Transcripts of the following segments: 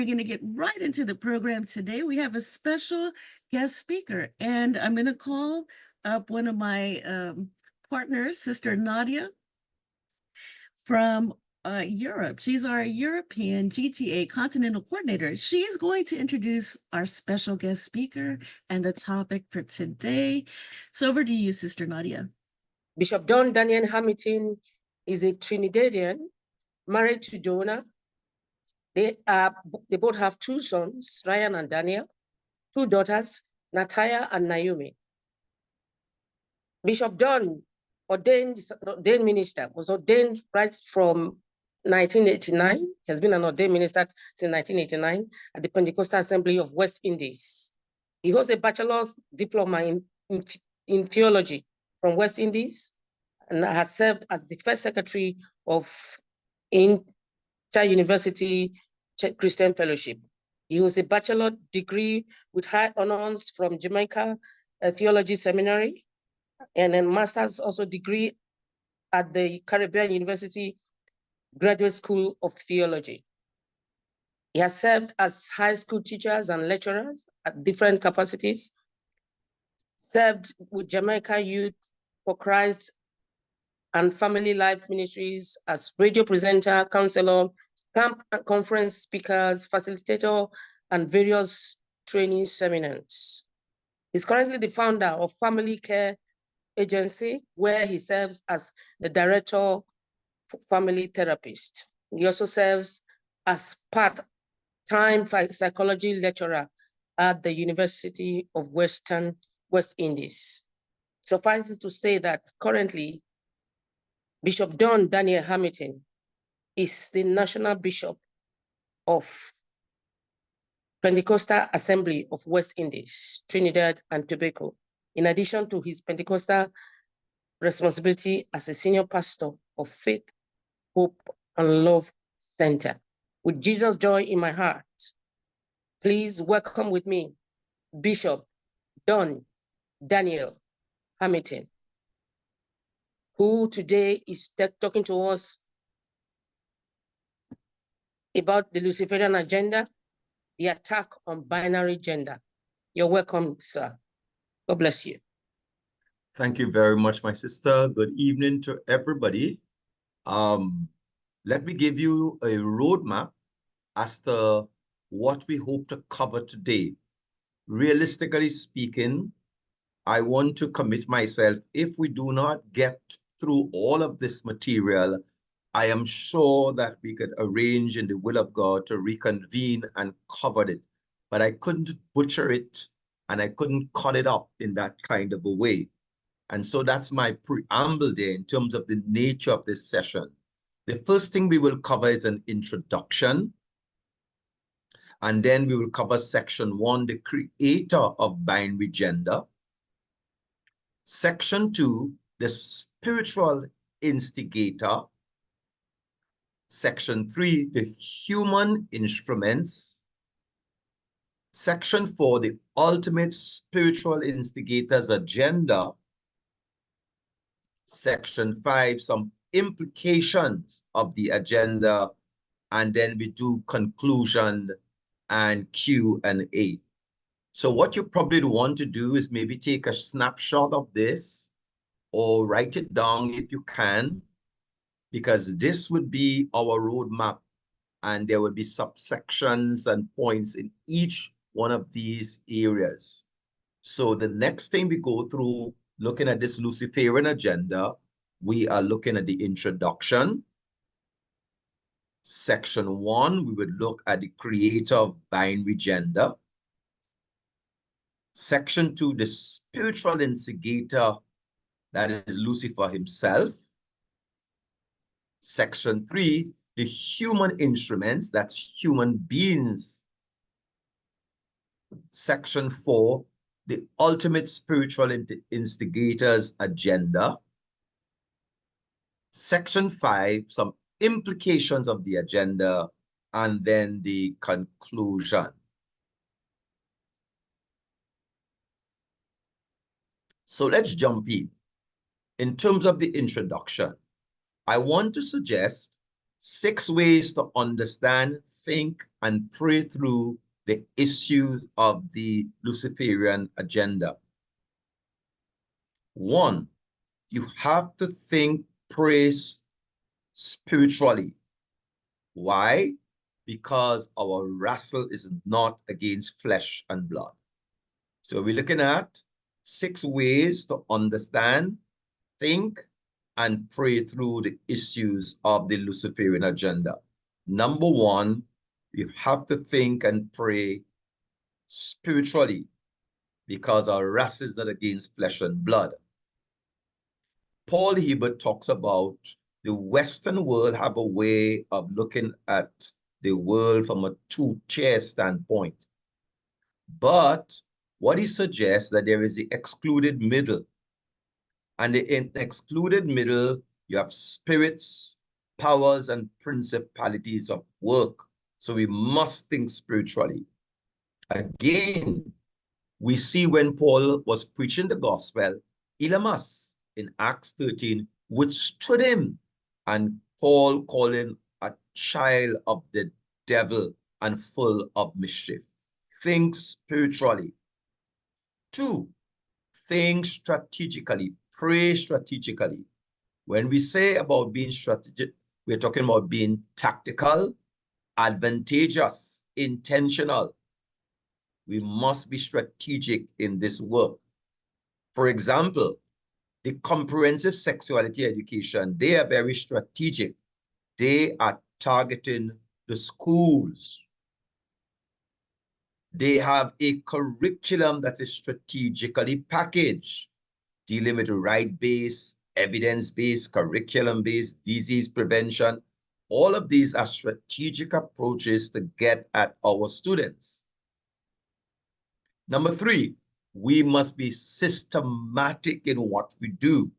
We're going to get right into the program today. We have a special guest speaker, and I'm going to call up one of my partners, Sister Nadia from Europe. She's our European GTA Continental Coordinator. She is going to introduce our special guest speaker and the topic for today. So over to you, Sister Nadia. Bishop Don Daniel Hamilton is a Trinidadian married to Donna. They both have two sons, Ryan and Daniel, two daughters, Nataya and Naomi. Bishop Don, ordained minister, was ordained right from 1989. He has been an ordained minister since 1989 at the Pentecostal Assembly of West Indies. He holds a bachelor's diploma in theology from West Indies and has served as the first secretary of Inter-University Christian Fellowship. He holds a bachelor degree with high honors from Jamaica Theology Seminary, and a master's also degree at the Caribbean University Graduate School of Theology. He has served as high school teachers and lecturers at different capacities, served with Jamaica Youth for Christ and Family Life Ministries as radio presenter, counselor, camp and conference speakers, facilitator, and various training seminars. He's currently the founder of Family Care Agency, where he serves as the director family therapist. He also serves as part-time psychology lecturer at the University of West Indies. Suffice it to say that currently, Bishop Don Daniel Hamilton is the National Bishop of Pentecostal Assembly of West Indies, Trinidad and Tobago, in addition to his Pentecostal responsibility as a senior pastor of Faith, Hope, and Love Center. With Jesus' joy in my heart, please welcome with me Bishop Don Daniel Hamilton, who today is talking to us about the Luciferian agenda, the attack on binary gender. You're welcome, sir. God bless you. Thank you very much, my sister. Good evening to everybody. Let me give you a roadmap as to what we hope to cover today. Realistically speaking, I want to commit myself, if we do not get through all of this material, I am sure that we could arrange in the will of God to reconvene and cover it. But I couldn't butcher it and I couldn't cut it up in that kind of a way. And so that's my preamble there in terms of the nature of this session. The first thing we will cover is an introduction. And then we will cover section 1, the creator of binary gender. Section 2, the spiritual instigator. Section 3, the human instruments. Section 4, the ultimate spiritual instigator's agenda. Section 5, some implications of the agenda. And then we do conclusion and Q&A. So what you probably want to do is maybe take a snapshot of this or write it down if you can, because this would be our roadmap and there would be subsections and points in each one of these areas. So the next thing we go through, looking at this Luciferian agenda, we are looking at the introduction. Section 1, we would look at the creator of binary gender. Section 2, the spiritual instigator, that is Lucifer himself. Section 3, the human instruments, that's human beings. Section 4, the ultimate spiritual instigator's agenda. Section 5, some implications of the agenda, and then the conclusion. So let's jump in. In terms of the introduction, I want to suggest 6 ways to understand, think, and pray through the issues of the Luciferian agenda. 1, you have to think, pray spiritually. Why? Because our wrestle is not against flesh and blood. So we're looking at 6 ways to understand, think, and pray through the issues of the Luciferian agenda. Number 1, you have to think and pray spiritually because our wrestle is not against flesh and blood. Paul Hebert talks about the Western world have a way of looking at the world from a two-tier standpoint. But what he suggests that there is the excluded middle. And in the excluded middle, you have spirits, powers, and principalities of work. So we must think spiritually. Again, we see when Paul was preaching the gospel, Elymas in Acts 13 withstood him, and Paul called him a child of the devil and full of mischief. Think spiritually. 2, think strategically, pray strategically. When we say about being strategic, we're talking about being tactical, advantageous, intentional. We must be strategic in this work. For example, the comprehensive sexuality education, they are very strategic. They are targeting the schools. They have a curriculum that is strategically packaged, dealing with right-based, evidence-based, curriculum-based, disease prevention. All of these are strategic approaches to get at our students. Number 3, we must be systematic in what we do.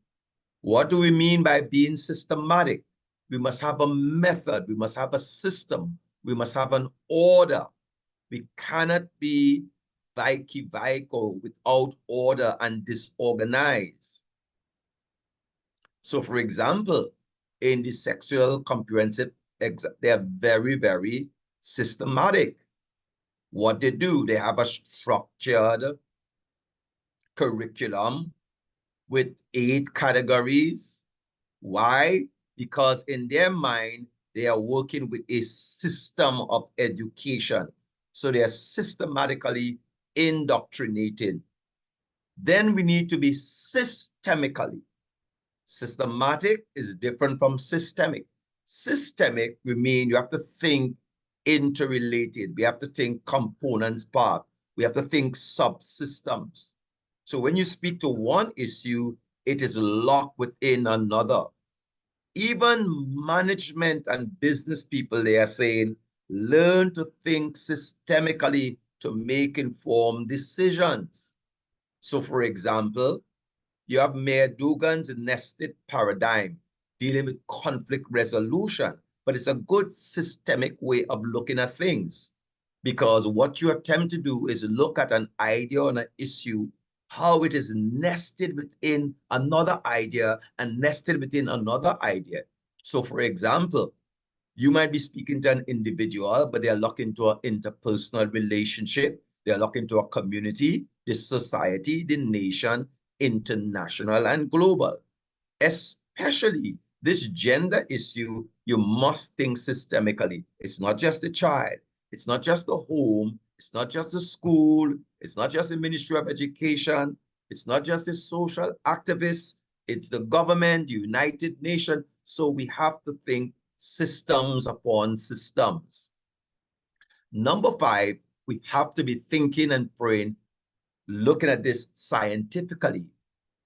What do we mean by being systematic? We must have a method. We must have a system. We must have an order. We cannot be vaiki-vaiko without order and disorganized. So, for example, in the sexual comprehensive exam, they are very, very systematic. What they do, they have a structured curriculum with 8 categories. Why? Because in their mind, they are working with a system of education. So they are systematically indoctrinating. Then we need to be systemically. Systematic is different from systemic. Systemic, we mean you have to think interrelated. We have to think components part. We have to think subsystems. So when you speak to one issue, it is locked within another. Even management and business people, they are saying, learn to think systemically to make informed decisions. So for example, you have Mayor Dugan's nested paradigm dealing with conflict resolution, but it's a good systemic way of looking at things, because what you attempt to do is look at an idea or an issue, how it is nested within another idea and nested within another idea. So for example, you might be speaking to an individual, but they're locked into an interpersonal relationship. They're locked into a community, the society, the nation, international and global. Especially this gender issue, you must think systemically. It's not just the child. It's not just the home. It's not just the school. It's not just the Ministry of Education. It's not just the social activists. It's the government, the United Nations. So we have to think systems upon systems. Number 5, we have to be thinking and praying, looking at this scientifically.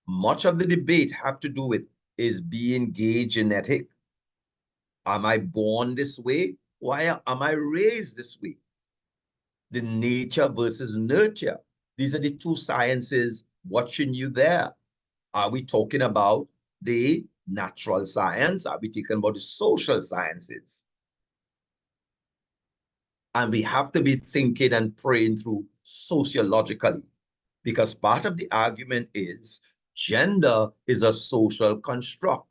Much of the debate have to do with, is being gay genetic? Am I born this way? Why am I raised this way? The nature versus nurture. These are the 2 sciences watching you there. Are we talking about the natural science? Are we talking about the social sciences? And we have to be thinking and praying through sociologically, because part of the argument is gender is a social construct.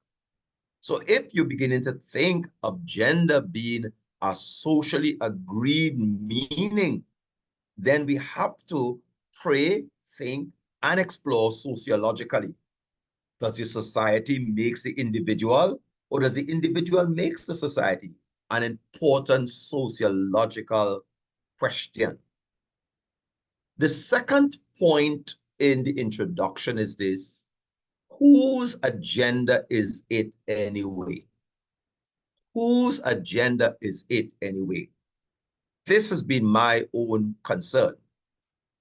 So if you're beginning to think of gender being a socially agreed meaning, then we have to pray, think, and explore sociologically. Does the society makes the individual, or does the individual makes the society? An important sociological question. The second point in the introduction is this: whose agenda is it anyway? Whose agenda is it anyway? This has been my own concern.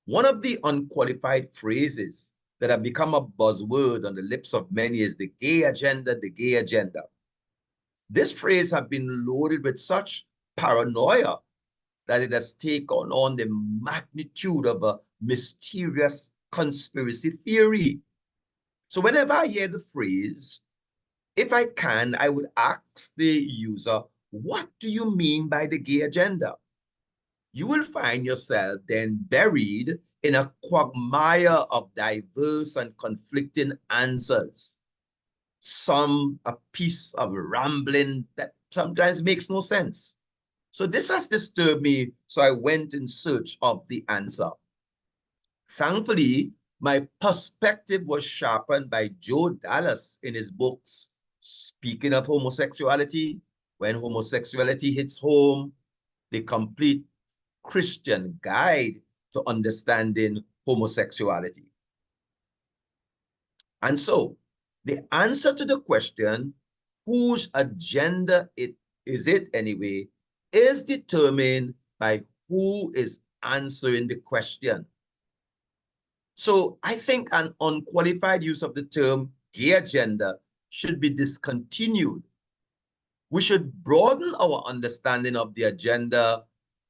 One of the unqualified phrases that have become a buzzword on the lips of many is the gay agenda, the gay agenda. This phrase has been loaded with such paranoia that it has taken on the magnitude of a mysterious conspiracy theory. So whenever I hear the phrase, if I can, I would ask the user, what do you mean by the gay agenda? You will find yourself then buried in a quagmire of diverse and conflicting answers. Some a piece of rambling that sometimes makes no sense. So this has disturbed me, so I went in search of the answer. Thankfully, my perspective was sharpened by Joe Dallas in his books, Speaking of Homosexuality, When Homosexuality Hits Home, The Complete Christian Guide to Understanding Homosexuality. And so, the answer to the question, whose agenda is it anyway, is determined by who is answering the question. So I think an unqualified use of the term gay agenda should be discontinued. We should broaden our understanding of the agenda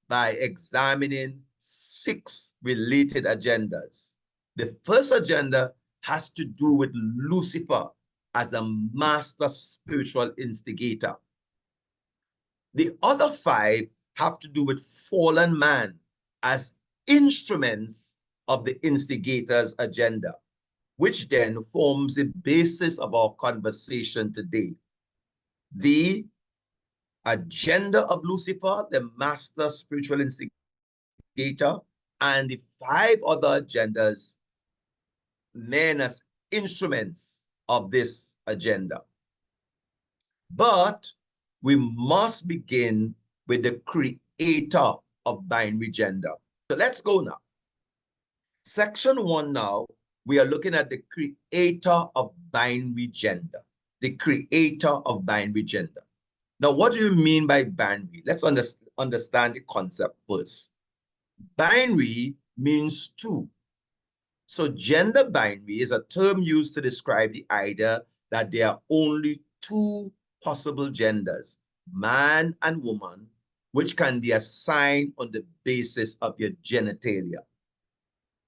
by examining 6 related agendas. The first agenda has to do with Lucifer as the master spiritual instigator. The other 5 have to do with fallen man as instruments of the instigator's agenda, which then forms the basis of our conversation today. The agenda of Lucifer, the master spiritual instigator, and the 5 other agendas, men as instruments of this agenda. But we must begin with the creator of binary gender. So let's go now. Section 1 now, we are looking at the creator of binary gender. The creator of binary gender. Now, what do you mean by binary? Let's understand the concept first. Binary means 2. So gender binary is a term used to describe the idea that there are only 2 possible genders, man and woman, which can be assigned on the basis of your genitalia.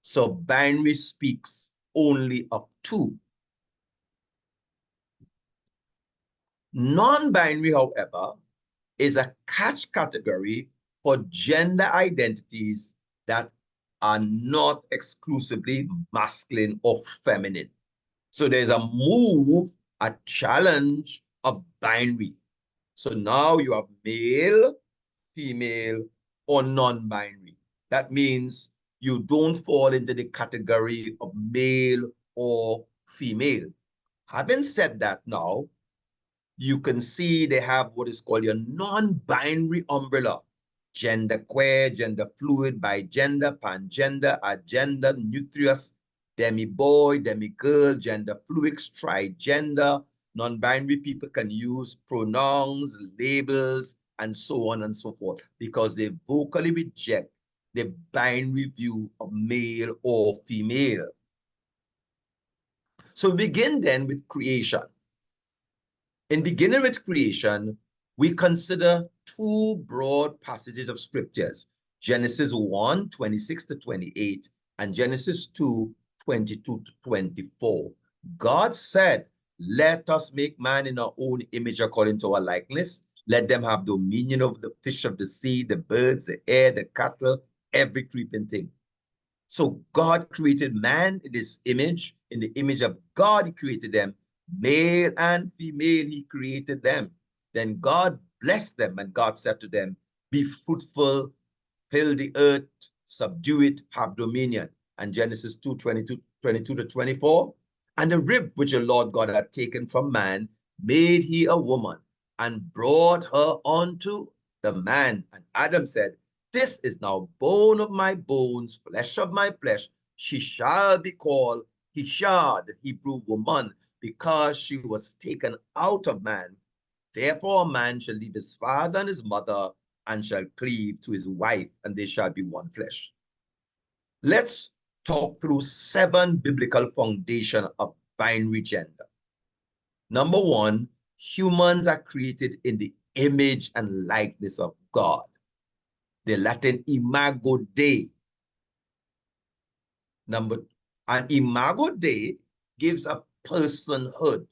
So binary speaks only of 2. Non-binary, however, is a catch category for gender identities that are not exclusively masculine or feminine. So there's a move, a challenge of binary. So now you have male, female, or non-binary. That means you don't fall into the category of male or female. Having said that now, you can see they have what is called your non-binary umbrella. Gender queer, gender fluid, bigender, pangender, agender, nutrous, demi-boy, demi-girl, gender fluid, trigender. Non-binary people can use pronouns, labels, and so on and so forth, because they vocally reject the binary view of male or female. So we begin then with creation. In beginning with creation, we consider 2 broad passages of scriptures, Genesis 1, 26 to 28, and Genesis 2, 22 to 24. God said, let us make man in our own image according to our likeness. Let them have dominion over the fish of the sea, the birds, the air, the cattle, every creeping thing. So God created man in his image. In the image of God, he created them. Male and female, he created them. Then God blessed them, and God said to them, be fruitful, fill the earth, subdue it, have dominion. And Genesis 22 to 24. And the rib which the Lord God had taken from man, made he a woman, and brought her unto the man. And Adam said, this is now bone of my bones, flesh of my flesh. She shall be called Hishah, the Hebrew woman, because she was taken out of man. Therefore a man shall leave his father and his mother, and shall cleave to his wife, and they shall be one flesh. Let's talk through 7 biblical foundations of binary gender. Number 1, humans are created in the image and likeness of God. The Latin imago Dei. And imago Dei gives a personhood,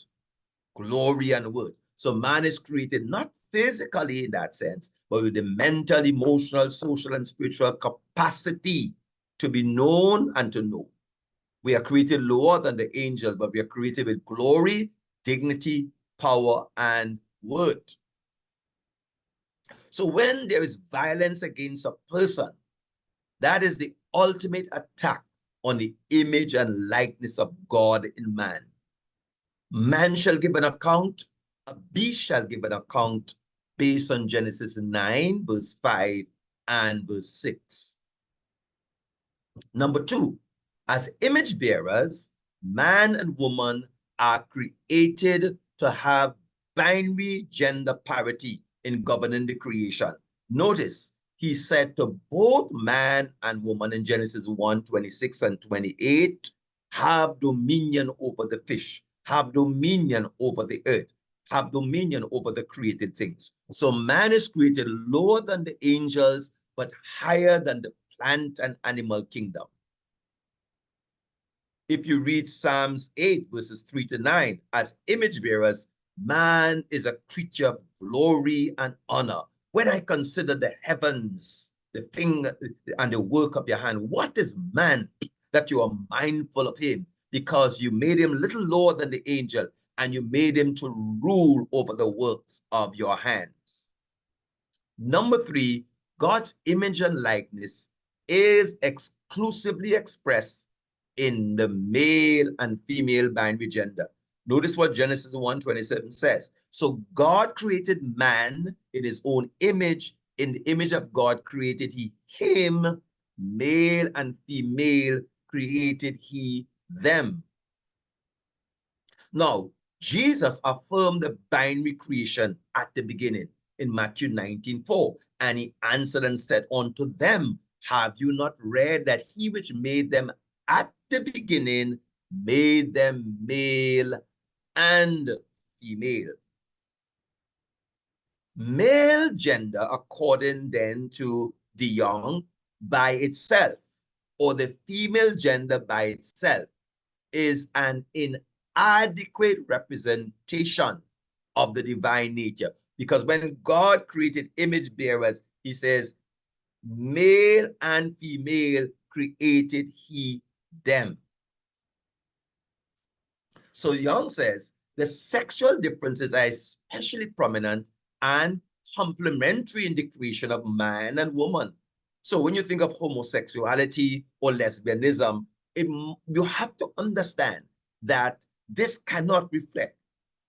glory, and worth. So man is created not physically in that sense, but with the mental, emotional, social, and spiritual capacity to be known and to know. We are created lower than the angels, but we are created with glory, dignity, power, and worth. So when there is violence against a person, that is the ultimate attack on the image and likeness of God in man. Man shall give an account, a beast shall give an account, based on Genesis 9, verse 5 and verse 6. Number 2, as image bearers, man and woman are created to have binary gender parity in governing the creation. Notice, he said to both man and woman in Genesis 1, 26 and 28, have dominion over the fish, have dominion over the earth, have dominion over the created things. So man is created lower than the angels, but higher than the plant and animal kingdom. If you read Psalms 8, verses 3 to 9, as image bearers, man is a creature of glory and honor. When I consider the heavens, the thing and the work of your hand, what is man that you are mindful of him? Because you made him little lower than the angel, and you made him to rule over the works of your hands. Number 3, God's image and likeness is exclusively expressed in the male and female binary gender. Notice what Genesis 1:27 says. So God created man in his own image. In the image of God created he him, male and female created he them. Now, Jesus affirmed the binary creation at the beginning in Matthew 19:4, and he answered and said unto them, have you not read that he which made them at the beginning made them male and female? Male gender, according then to De Jong, by itself, or the female gender by itself, is an inadequate representation of the divine nature. Because when God created image bearers, he says, male and female created he them. So Young says the sexual differences are especially prominent and complementary in the creation of man and woman. So when you think of homosexuality or lesbianism, you have to understand that this cannot reflect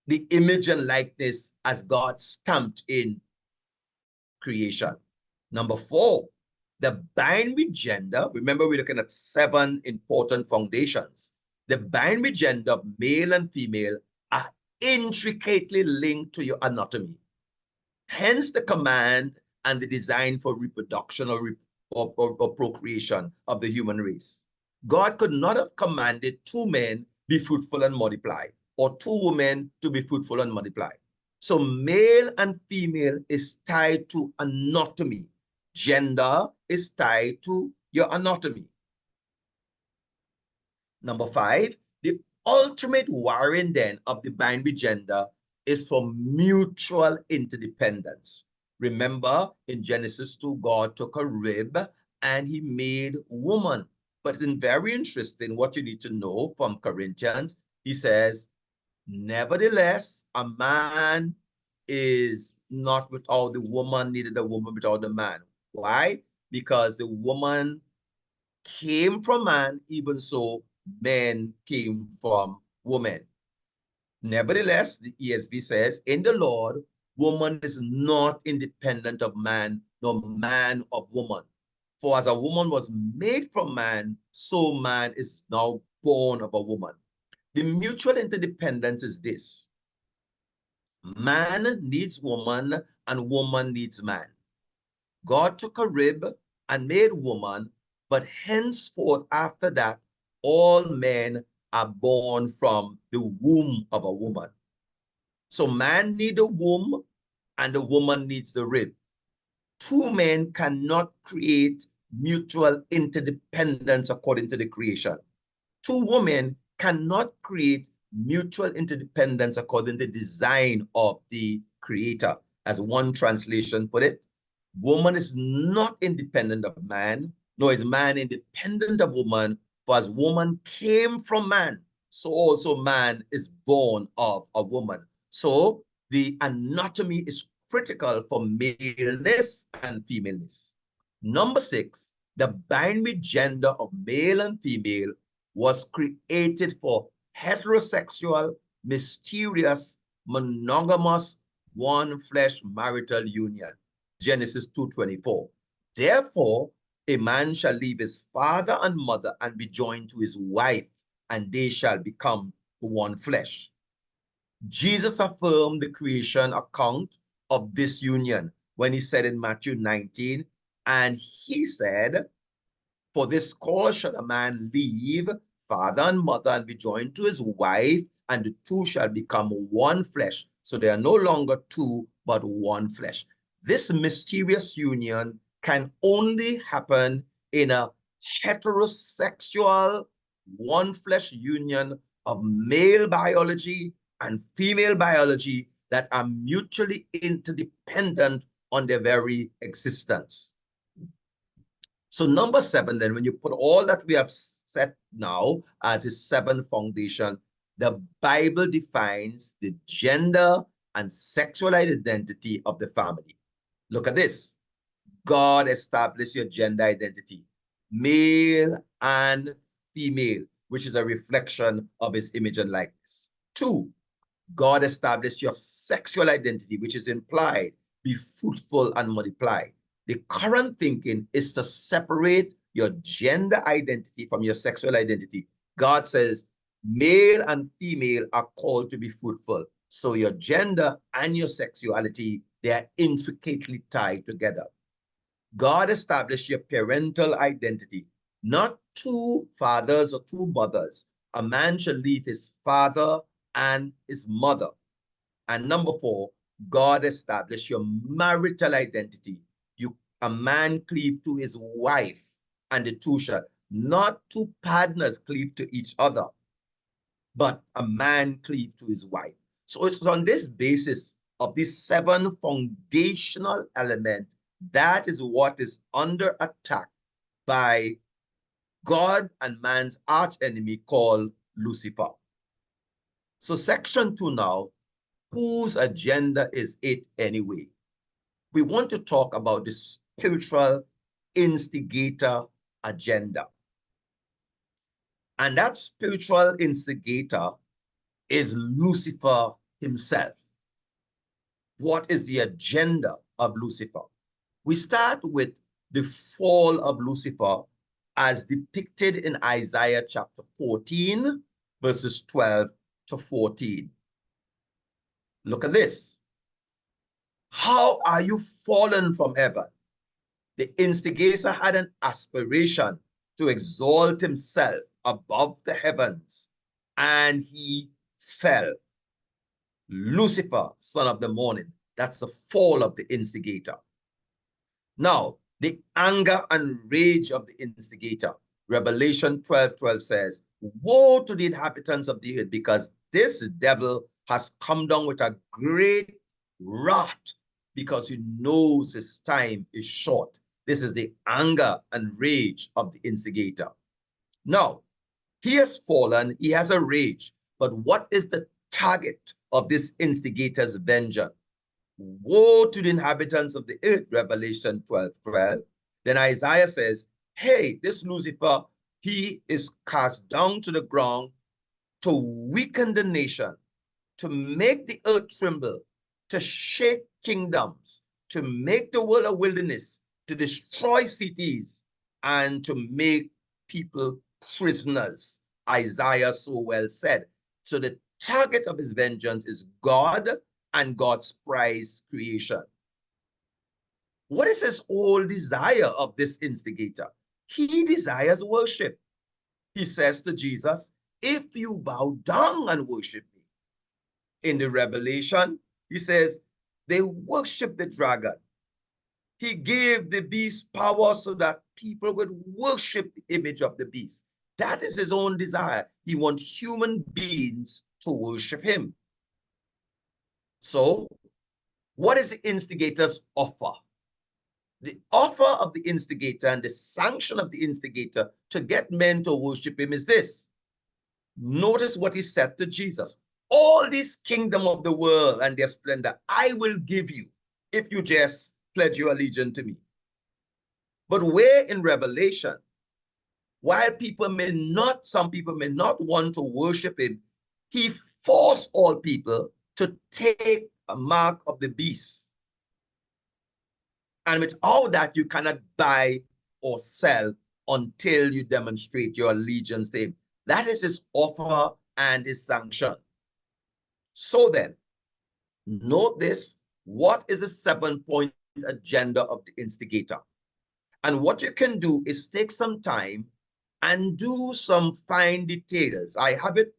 the image and likeness as God stamped in creation. Number 4, the binary gender. Remember, we're looking at 7 important foundations. The binary gender of male and female are intricately linked to your anatomy. Hence the command and the design for reproduction or procreation of the human race. God could not have commanded 2 men be fruitful and multiply, or 2 women to be fruitful and multiply. So male and female is tied to anatomy. Gender is tied to your anatomy. Number 5, the ultimate warring then of the binary gender is for mutual interdependence. Remember, in Genesis 2, God took a rib and he made woman. But it's very interesting what you need to know from Corinthians. He says, Nevertheless, a man is not without the woman, neither the woman without the man. Why? Because the woman came from man, even so men came from woman. Nevertheless, the ESV says, in the Lord, woman is not independent of man, nor man of woman. For as a woman was made from man, so man is now born of a woman. The mutual interdependence is this: man needs woman and woman needs man. God took a rib and made woman, but henceforth after that, all men are born from the womb of a woman. So man needs a womb and the woman needs the rib. Two men cannot create mutual interdependence according to the creation. Two women cannot create mutual interdependence according to the design of the creator. As one translation put it, woman is not independent of man, nor is man independent of woman, for as woman came from man, so also man is born of a woman. So the anatomy is critical for maleness and femaleness. Number 6, the binary gender of male and female was created for heterosexual, mysterious, monogamous, one flesh marital union. Genesis 2:24. Therefore, a man shall leave his father and mother and be joined to his wife, and they shall become one flesh. Jesus affirmed the creation account of this union when he said in Matthew 19, and he said, for this cause shall a man leave father and mother and be joined to his wife, and the two shall become one flesh. So they are no longer two, but one flesh. This mysterious union can only happen in a heterosexual, one flesh union of male biology and female biology that are mutually interdependent on their very existence. So number 7, then, when you put all that we have set now as a 7 foundation, the Bible defines the gender and sexual identity of the family. Look at this. God established your gender identity, male and female, which is a reflection of his image and likeness. 2, God established your sexual identity, which is implied, be fruitful and multiply. The current thinking is to separate your gender identity from your sexual identity. God says male and female are called to be fruitful. So your gender and your sexuality, they are intricately tied together. God established your parental identity, not two fathers or two mothers. A man shall leave his father and his mother. And number 4, God established your marital identity. A man cleave to his wife, and the two shall, not two partners cleave to each other, but a man cleave to his wife. So it's on this basis of these 7 foundational elements that is what is under attack by God and man's arch enemy called Lucifer. So section 2 now, whose agenda is it anyway? We want to talk about the spiritual instigator agenda. And that spiritual instigator is Lucifer himself. What is the agenda of Lucifer? We start with the fall of Lucifer as depicted in Isaiah chapter 14, verses 12 to 14. Look at this. How are you fallen from heaven? The instigator had an aspiration to exalt himself above the heavens, and he fell. Lucifer, son of the morning. That's the fall of the instigator. Now, the anger and rage of the instigator. Revelation 12:12 says, woe to the inhabitants of the earth, because this devil has come down with a great wrath, because he knows his time is short. This is the anger and rage of the instigator. Now, he has fallen, he has a rage, but what is the target of this instigator's vengeance. Woe to the inhabitants of the earth, Revelation 12:12. Then Isaiah says, hey, this Lucifer, he is cast down to the ground to weaken the nation, to make the earth tremble, to shake kingdoms, to make the world a wilderness, to destroy cities, and to make people prisoners. Isaiah so well said. So the target of his vengeance is God and God's prized creation. What is his whole desire of this instigator? He desires worship. He says to Jesus, if you bow down and worship me. In the Revelation, he says, they worship the dragon. He gave the beast power so that people would worship the image of the beast. That is his own desire. He wants human beings to worship him. So, what is the instigator's offer? The offer of the instigator and the sanction of the instigator to get men to worship him is this. Notice what he said to Jesus. All this kingdom of the world and their splendor, I will give you if you just pledge your allegiance to me. But where in Revelation, while some people may not want to worship him, he forced all people to take a mark of the beast. And without that, you cannot buy or sell until you demonstrate your allegiance to him. That is his offer and his sanction. So then, note this, what is the 7-point agenda of the instigator? And what you can do is take some time and do some fine details. I have it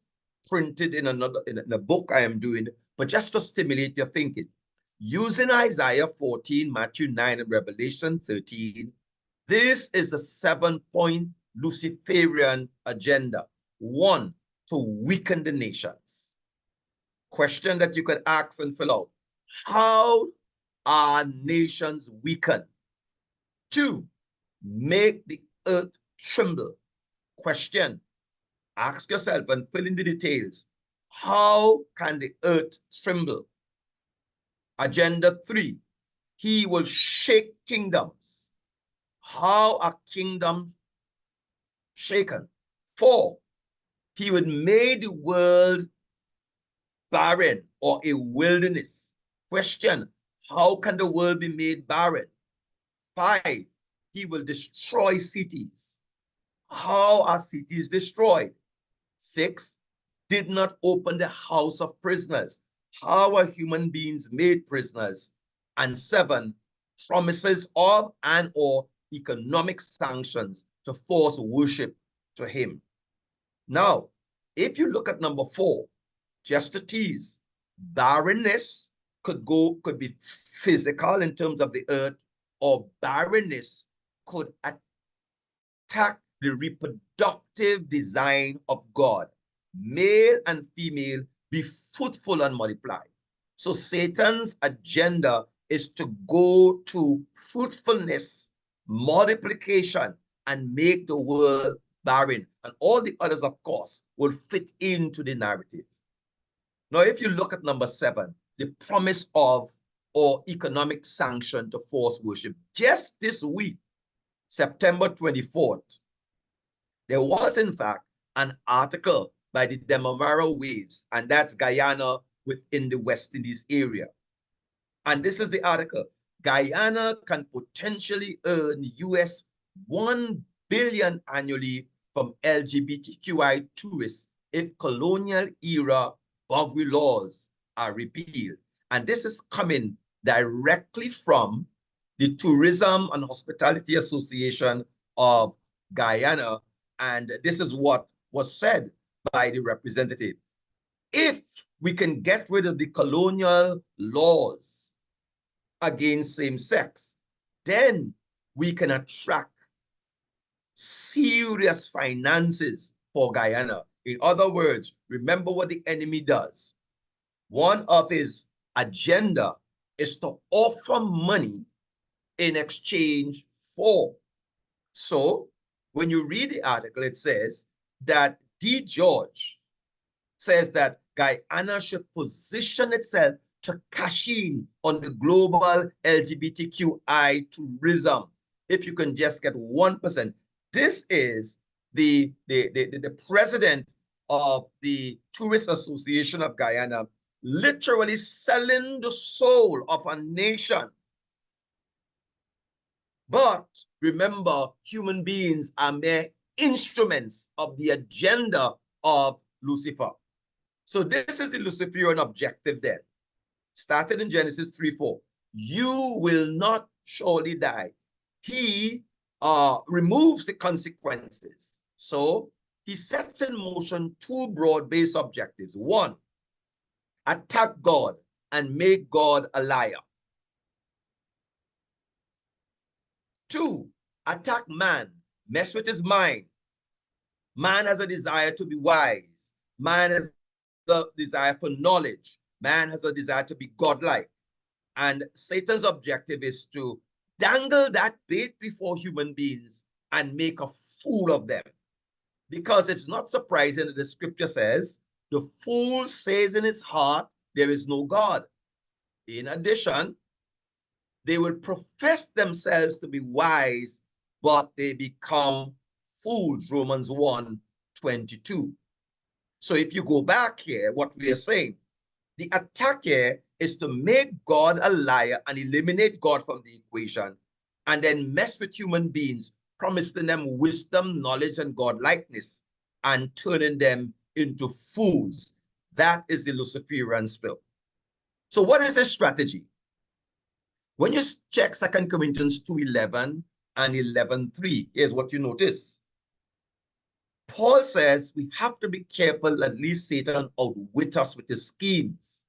printed in a book I am doing, but just to stimulate your thinking. Using Isaiah 14, Matthew 9, and Revelation 13, this is the 7-point Luciferian agenda. 1, to weaken the nations. Question that you could ask and fill out. How are nations weakened? 2, make the earth tremble. Question. Ask yourself and fill in the details. How can the earth tremble? Agenda 3, he will shake kingdoms. How are kingdoms shaken? 4, he would make the world barren or a wilderness. Question, how can the world be made barren? 5, he will destroy cities. How are cities destroyed? 6, did not open the house of prisoners. How are human beings made prisoners? And 7, promises of and or economic sanctions to force worship to him. Now, if you look at number 4, just to tease, barrenness could be physical in terms of the earth, or barrenness could attack the reproductive design of God. Male and female, be fruitful and multiply. So Satan's agenda is to go to fruitfulness, multiplication, and make the world barren. And all the others, of course, will fit into the narrative. Now, if you look at number 7, the promise of or economic sanction to force worship. Just this week, September 24th, there was, in fact, an article by the Demerara Waves, and that's Guyana within the West Indies area. And this is the article. Guyana can potentially earn US $1 billion annually from LGBTQI tourists if colonial era Bogwi laws are repealed. And this is coming directly from the Tourism and Hospitality Association of Guyana. And this is what was said by the representative. If we can get rid of the colonial laws against same-sex, then we can attract serious finances for Guyana. In other words, remember what the enemy does. One of his agenda is to offer money in exchange for. So when you read the article, it says that D. George says that Guyana should position itself to cash in on the global LGBTQI tourism. If you can just get 1%. This is the president of the Tourist Association of Guyana literally selling the soul of a nation. But remember, human beings are mere instruments of the agenda of Lucifer. So this is the Luciferian objective then. Started in Genesis 3:4. You will not surely die. He removes the consequences. So he sets in motion two broad-based objectives. One, attack God and make God a liar. Two, attack man, mess with his mind. Man has a desire to be wise. Man has a desire for knowledge. Man has a desire to be godlike. And Satan's objective is to dangle that bait before human beings and make a fool of them. Because it's not surprising that the scripture says, the fool says in his heart, there is no God. In addition, they will profess themselves to be wise, but they become fools, Romans 1:22. So if you go back here, what we are saying, the attack here is to make God a liar and eliminate God from the equation, and then mess with human beings, promising them wisdom, knowledge, and godlikeness, and turning them into fools. That is the Luciferian spirit. So what is his strategy? When you check 2 Corinthians 2:11 and 11:3, here's what you notice. Paul says we have to be careful that least Satan outwit us with his schemes.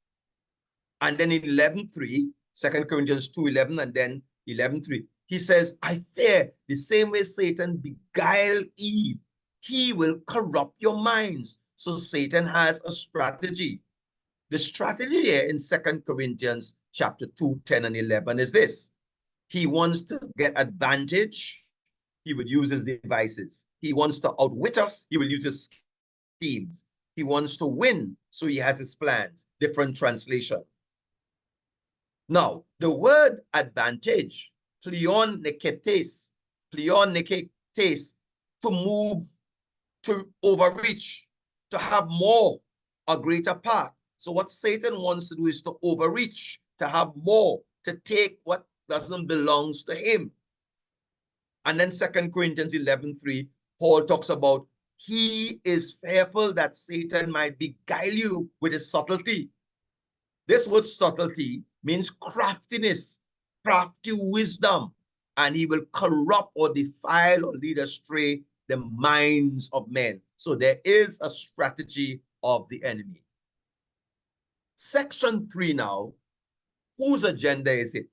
And then in 11:3, 2 Corinthians 2:11 and then 11:3, he says, I fear the same way Satan beguiled Eve, he will corrupt your minds. So Satan has a strategy. The strategy here in 2 Corinthians chapter 2, 10 and 11 is this. He wants to get advantage. He would use his devices. He wants to outwit us. He will use his schemes. He wants to win. So he has his plans. Different translation. Now, the word advantage, pleon neketes, to move, to overreach, to have more, a greater part. So what Satan wants to do is to overreach, to have more, to take what doesn't belong to him. And then 2 Corinthians 11:3, Paul talks about he is fearful that Satan might beguile you with his subtlety. This word subtlety means craftiness, crafty wisdom, and he will corrupt or defile or lead astray the minds of men. So there is a strategy of the enemy. Section 3 now, whose agenda is it?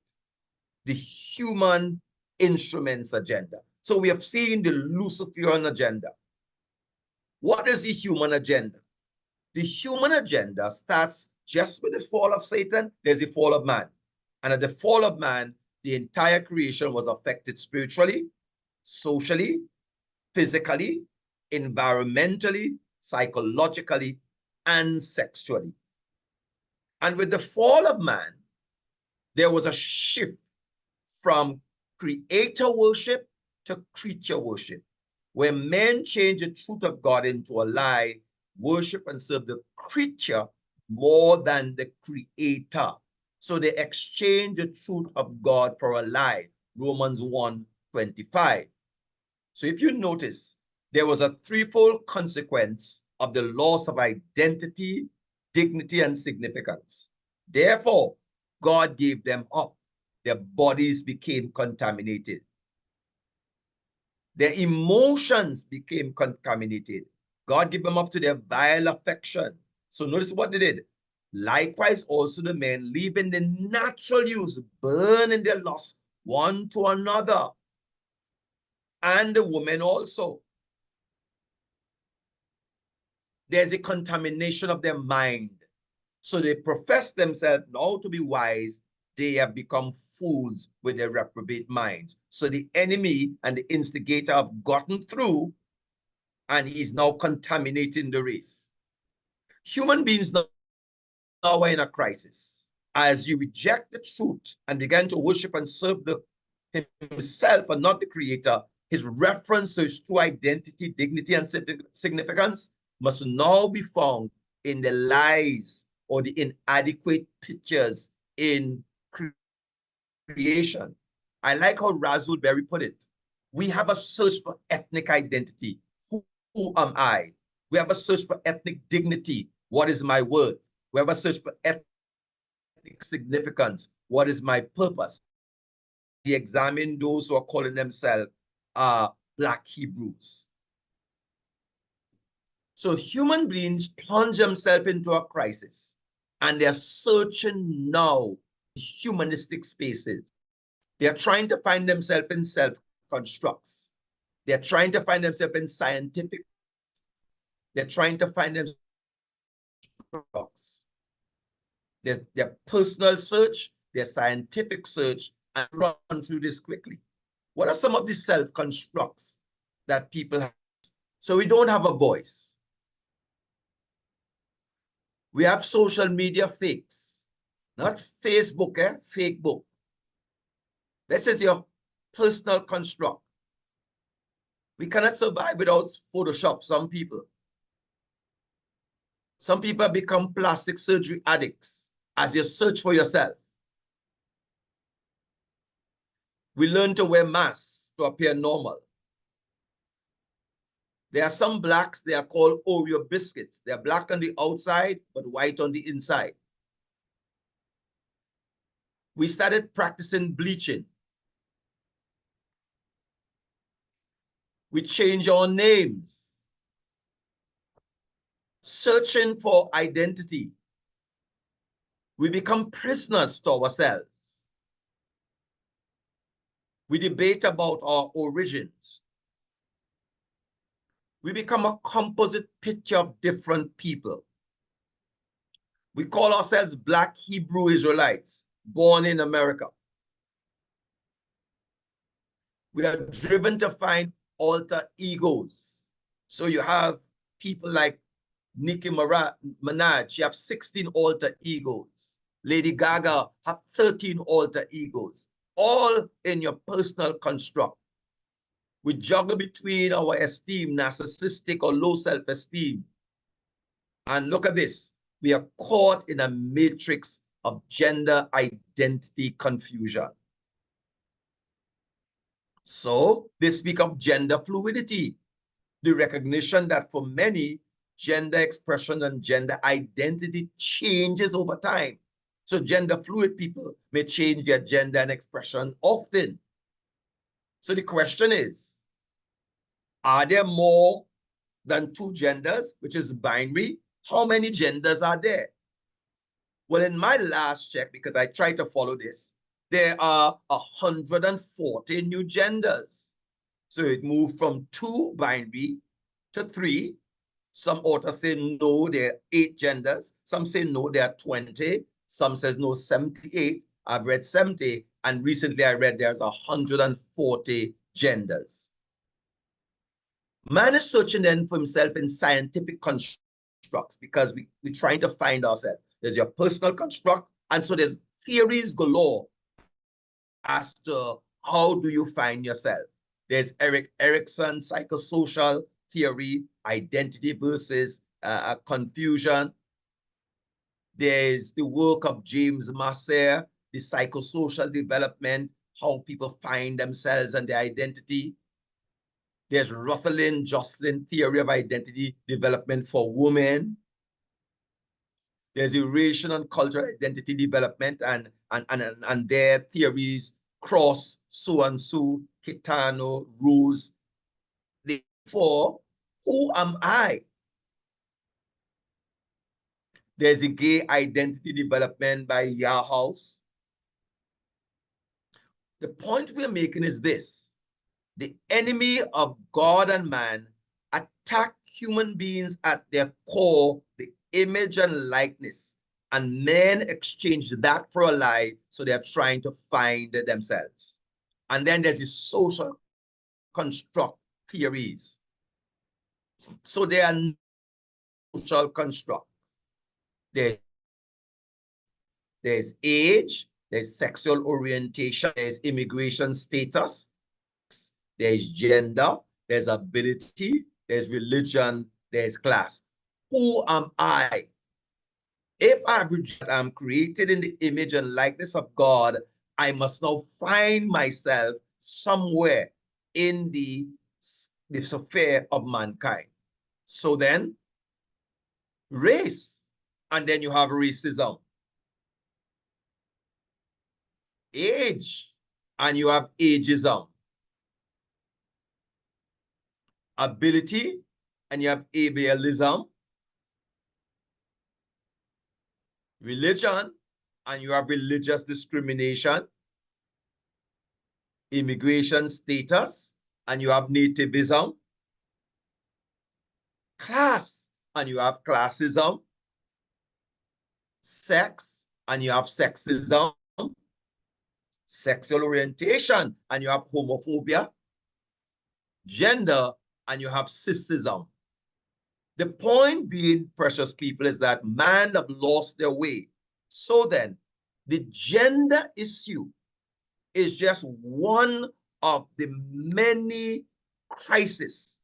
The human instruments agenda. So we have seen the Luciferian agenda. What is the human agenda? The human agenda starts just with the fall of Satan. There's the fall of man. And at the fall of man, the entire creation was affected spiritually, socially, physically, environmentally, psychologically, and sexually. And with the fall of man, there was a shift from creator worship to creature worship, where men changed the truth of God into a lie, worship and serve the creature more than the creator. So they exchanged the truth of God for a lie, Romans 1:25. So if you notice, there was a threefold consequence of the loss of identity, dignity, and significance. Therefore, God gave them up. Their bodies became contaminated. Their emotions became contaminated. God gave them up to their vile affection. So notice what they did. Likewise, also the men, leaving the natural use, burning their lust one to another. And the women also. There's a contamination of their mind. So they profess themselves now to be wise. They have become fools with their reprobate minds. So the enemy and the instigator have gotten through, and he's now contaminating the race. Human beings now are in a crisis. As you reject the truth and begin to worship and serve himself and not the creator, his reference to his true identity, dignity, and significance must now be found in the lies or the inadequate pictures in creation. I like how Raspberry put it. We have a search for ethnic identity. Who am I? We have a search for ethnic dignity. What is my worth? We have a search for ethnic significance. What is my purpose? We examine those who are calling themselves Black Hebrews. So human beings plunge themselves into a crisis, and they're searching now humanistic spaces. They're trying to find themselves in self-constructs. They're trying to find themselves in scientific. They're trying to find themselves. There's their personal search, their scientific search, and run through this quickly. What are some of the self-constructs that people have? So we don't have a voice. We have social media fakes, not Facebook, fake book. This is your personal construct. We cannot survive without Photoshop, some people. Some people have become plastic surgery addicts as you search for yourself. We learn to wear masks to appear normal. There are some blacks, they are called Oreo biscuits. They're black on the outside, but white on the inside. We started practicing bleaching. We change our names. Searching for identity. We become prisoners to ourselves. We debate about our origins. We become a composite picture of different people. We call ourselves Black Hebrew Israelites, born in America. We are driven to find alter egos. So you have people like Nicki Minaj, she has 16 alter egos. Lady Gaga have 13 alter egos, all in your personal construct. We juggle between our esteem, narcissistic or low self-esteem. And look at this. We are caught in a matrix of gender identity confusion. So they speak of gender fluidity, the recognition that for many, gender expression and gender identity changes over time. So gender fluid people may change their gender and expression often. So the question is, are there more than two genders, which is binary? How many genders are there? Well, in my last check, because I try to follow this, there are 140 new genders. So it moved from 2 binary to 3. Some authors say no, there are 8 genders. Some say no, there are 20. Some says no, 78. I've read 70, and recently I read there's 140 genders. Man is searching then for himself in scientific constructs because we're trying to find ourselves. There's your personal construct, and so there's theories galore as to how do you find yourself. There's Erik Erikson's psychosocial theory, identity versus confusion. There's the work of James Masser, the psychosocial development, how people find themselves and their identity. There's Rosalind Jocelyn theory of identity development for women. There's Eurasian and cultural identity development, and their theories cross so-and-so, Kitano, Rose. Therefore, who am I? There's a gay identity development by Yarhouse. The point we're making is this. The enemy of God and man attack human beings at their core, the image and likeness, and men exchange that for a lie, so they're trying to find themselves. And then there's the social construct theories. So they are social construct. There's age, there's sexual orientation, there's immigration status, there's gender, there's ability, there's religion, there's class. Who am I? If I'm created in the image and likeness of God, I must now find myself somewhere in the sphere of mankind. So then, race, and then you have racism. Age, and you have ageism. Ability, and you have ableism. Religion, and you have religious discrimination. Immigration status, and you have nativism. Class, and you have classism. Sex, and you have sexism. Sexual orientation, and you have homophobia. Gender, and you have cisism. The point being, precious people, is that man have lost their way. So then, the gender issue is just one of the many crises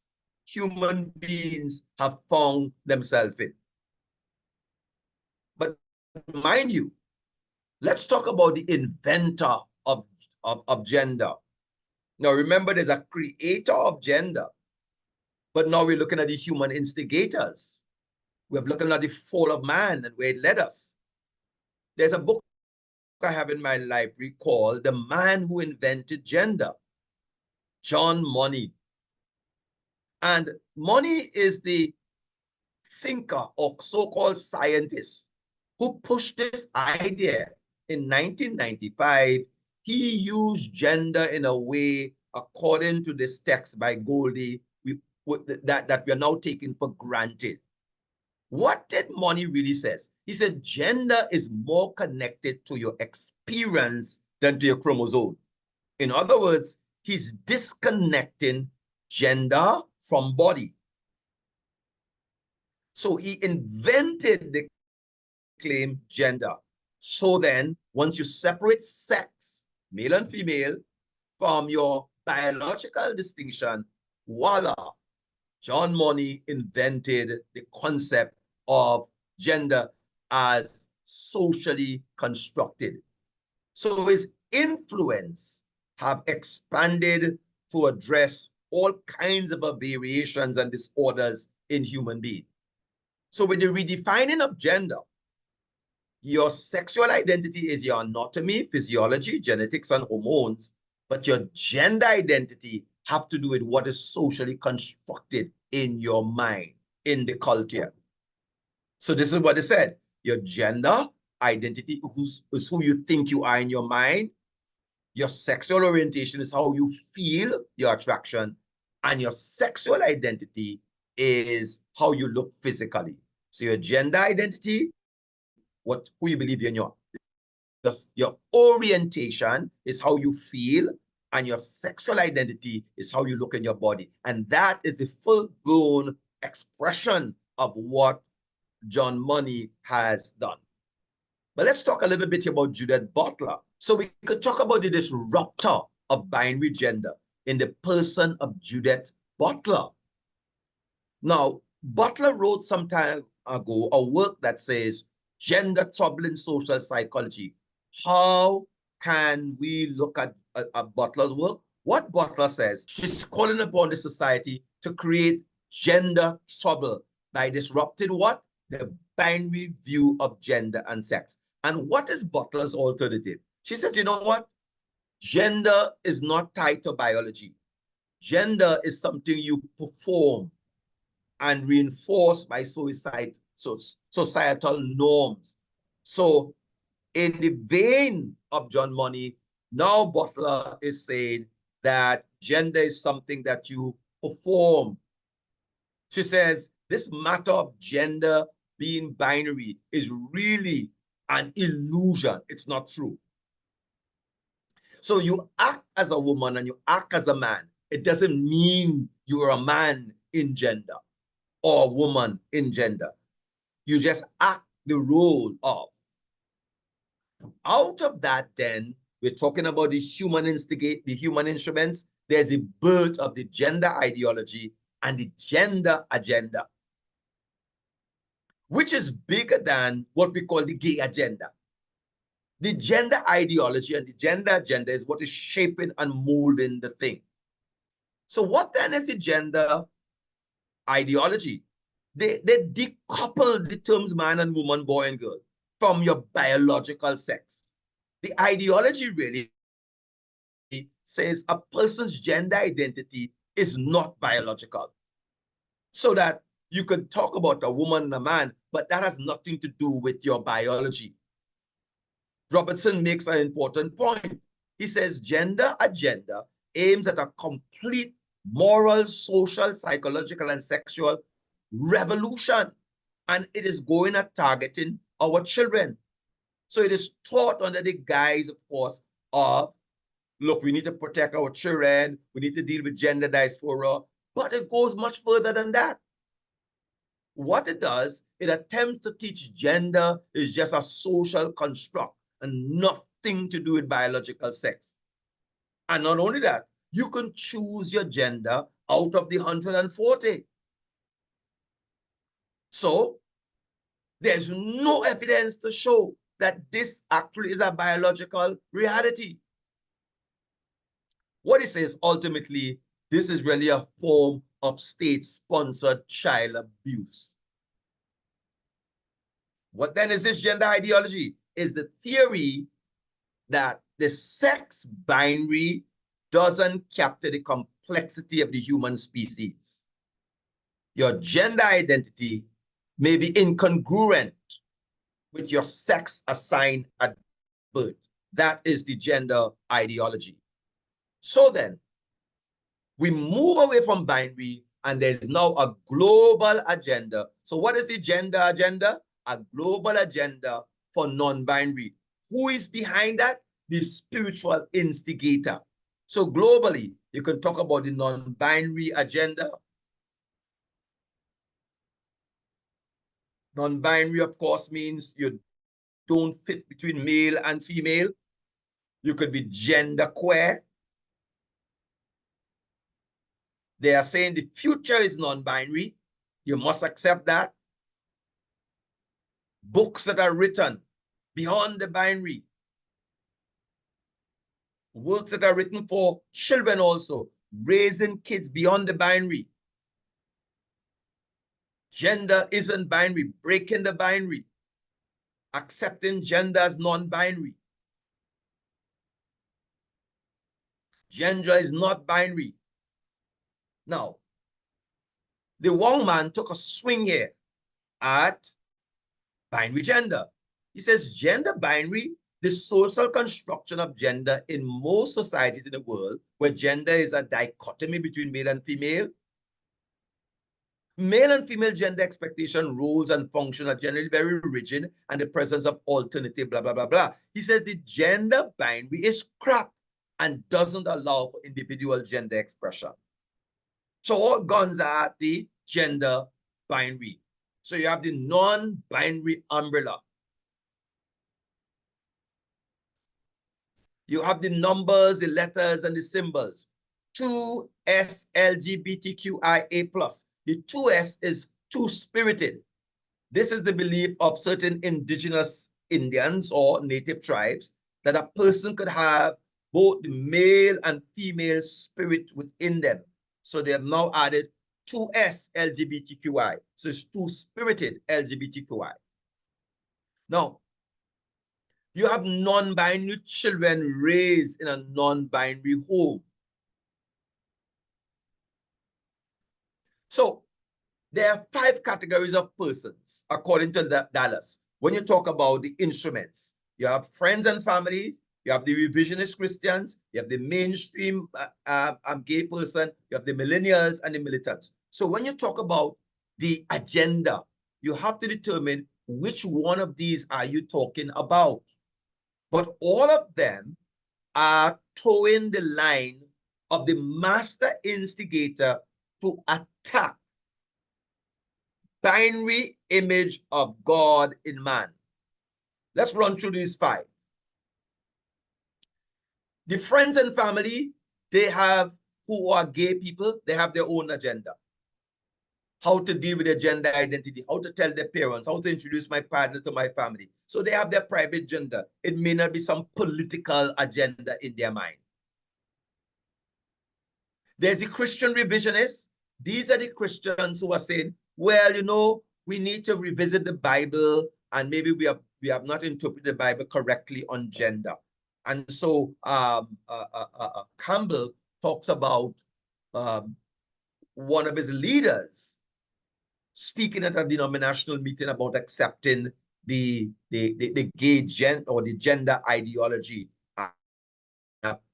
human beings have found themselves in. But mind you, let's talk about the inventor of gender. Now, remember, there's a creator of gender, but now we're looking at the human instigators. We're looking at the fall of man and where it led us. There's a book I have in my library called The Man Who Invented Gender, John Money. And Money is the thinker or so-called scientist who pushed this idea in 1995. He used gender in a way, according to this text by Goldie, that we are now taking for granted. What did Money really says? He said gender is more connected to your experience than to your chromosome. In other words, he's disconnecting gender from body. So he invented the claim gender. So then, once you separate sex, male and female, from your biological distinction, voila, John Money invented the concept of gender as socially constructed. So his influence have expanded to address all kinds of variations and disorders in human beings. So with the redefining of gender, your sexual identity is your anatomy, physiology, genetics, and hormones, but your gender identity have to do with what is socially constructed in your mind, in the culture. So this is what it said. Your gender identity is who you think you are in your mind. Your sexual orientation is how you feel, your attraction, and your sexual identity is how you look physically. So your gender identity, who you believe in, your orientation is how you feel, and your sexual identity is how you look in your body. And that is the full-blown expression of what John Money has done. But let's talk a little bit about Judith Butler. So we could talk about the disruptor of binary gender in the person of Judith Butler. Now, Butler wrote some time ago a work that says, Gender Troubling Social Psychology. How can we look at Butler's work? What Butler says, she's calling upon the society to create gender trouble by disrupting what? The binary view of gender and sex. And what is Butler's alternative? She says, you know what? Gender is not tied to biology. Gender is something you perform and reinforced by societal norms. So in the vein of John Money, now Butler is saying that gender is something that you perform. She says this matter of gender being binary is really an illusion. It's not true. So you act as a woman and you act as a man. It doesn't mean you're a man in gender or a woman in gender. You just act the role of. Out of that, then, we're talking about the human instruments. There's a birth of the gender ideology and the gender agenda, which is bigger than what we call the gay agenda. The gender ideology and the gender agenda is what is shaping and molding the thing. So what then is the gender ideology? They decouple the terms man and woman, boy and girl from your biological sex. The ideology really says a person's gender identity is not biological. So that you can talk about a woman and a man, but that has nothing to do with your biology. Robertson makes an important point. He says gender agenda aims at a complete moral, social, psychological, and sexual revolution. And it is going at targeting our children. So it is taught under the guise, of course, of, look, we need to protect our children. We need to deal with gender dysphoria. But it goes much further than that. What it does, it attempts to teach gender is just a social construct and nothing to do with biological sex. And not only that, you can choose your gender out of the 140. So there's no evidence to show that this actually is a biological reality. What it says ultimately, this is really a form of state-sponsored child abuse. What then is this gender ideology? Is the theory that the sex binary doesn't capture the complexity of the human species. Your gender identity may be incongruent with your sex assigned at birth. That is the gender ideology. So then, we move away from binary and there's now a global agenda. So what is the gender agenda? A global agenda for non-binary. Who is behind that? The spiritual instigator. So globally, you can talk about the non-binary agenda. Non-binary, of course, means you don't fit between male and female. You could be genderqueer. They are saying the future is non-binary. You must accept that. Books that are written beyond the binary. Works that are written for children also. Raising kids beyond the binary. Gender isn't binary. Breaking the binary. Accepting gender as non-binary. Gender is not binary. Now, the Wong man took a swing here at binary gender. He says gender binary, the social construction of gender in most societies in the world, where gender is a dichotomy between male and female. Male and female gender expectation, roles, and function are generally very rigid, and the presence of alternative, blah, blah, blah, blah. He says the gender binary is crap and doesn't allow for individual gender expression. So all guns are at the gender binary. So you have the non-binary umbrella. You have the numbers, the letters, and the symbols. 2S LGBTQIA+. The 2S is two-spirited. This is the belief of certain indigenous Indians or native tribes that a person could have both the male and female spirit within them. So they have now added 2S LGBTQI. So it's two-spirited LGBTQI. Now, you have non-binary children raised in a non-binary home. So there are 5 categories of persons, according to Dallas. When you talk about the instruments, you have friends and families, you have the revisionist Christians, you have the mainstream gay person, you have the millennials and the militants. So when you talk about the agenda, you have to determine which one of these are you talking about. But all of them are towing the line of the master instigator to attack binary image of God in man. Let's run through these 5. The friends and family, they have, who are gay people, they have their own agenda. How to deal with their gender identity, how to tell their parents, how to introduce my partner to my family. So they have their private gender. It may not be some political agenda in their mind. There's the Christian revisionists. These are the Christians who are saying, well, you know, we need to revisit the Bible, and maybe we have not interpreted the Bible correctly on gender. And so Campbell talks about one of his leaders speaking at a denominational meeting about accepting the gay or the gender ideology,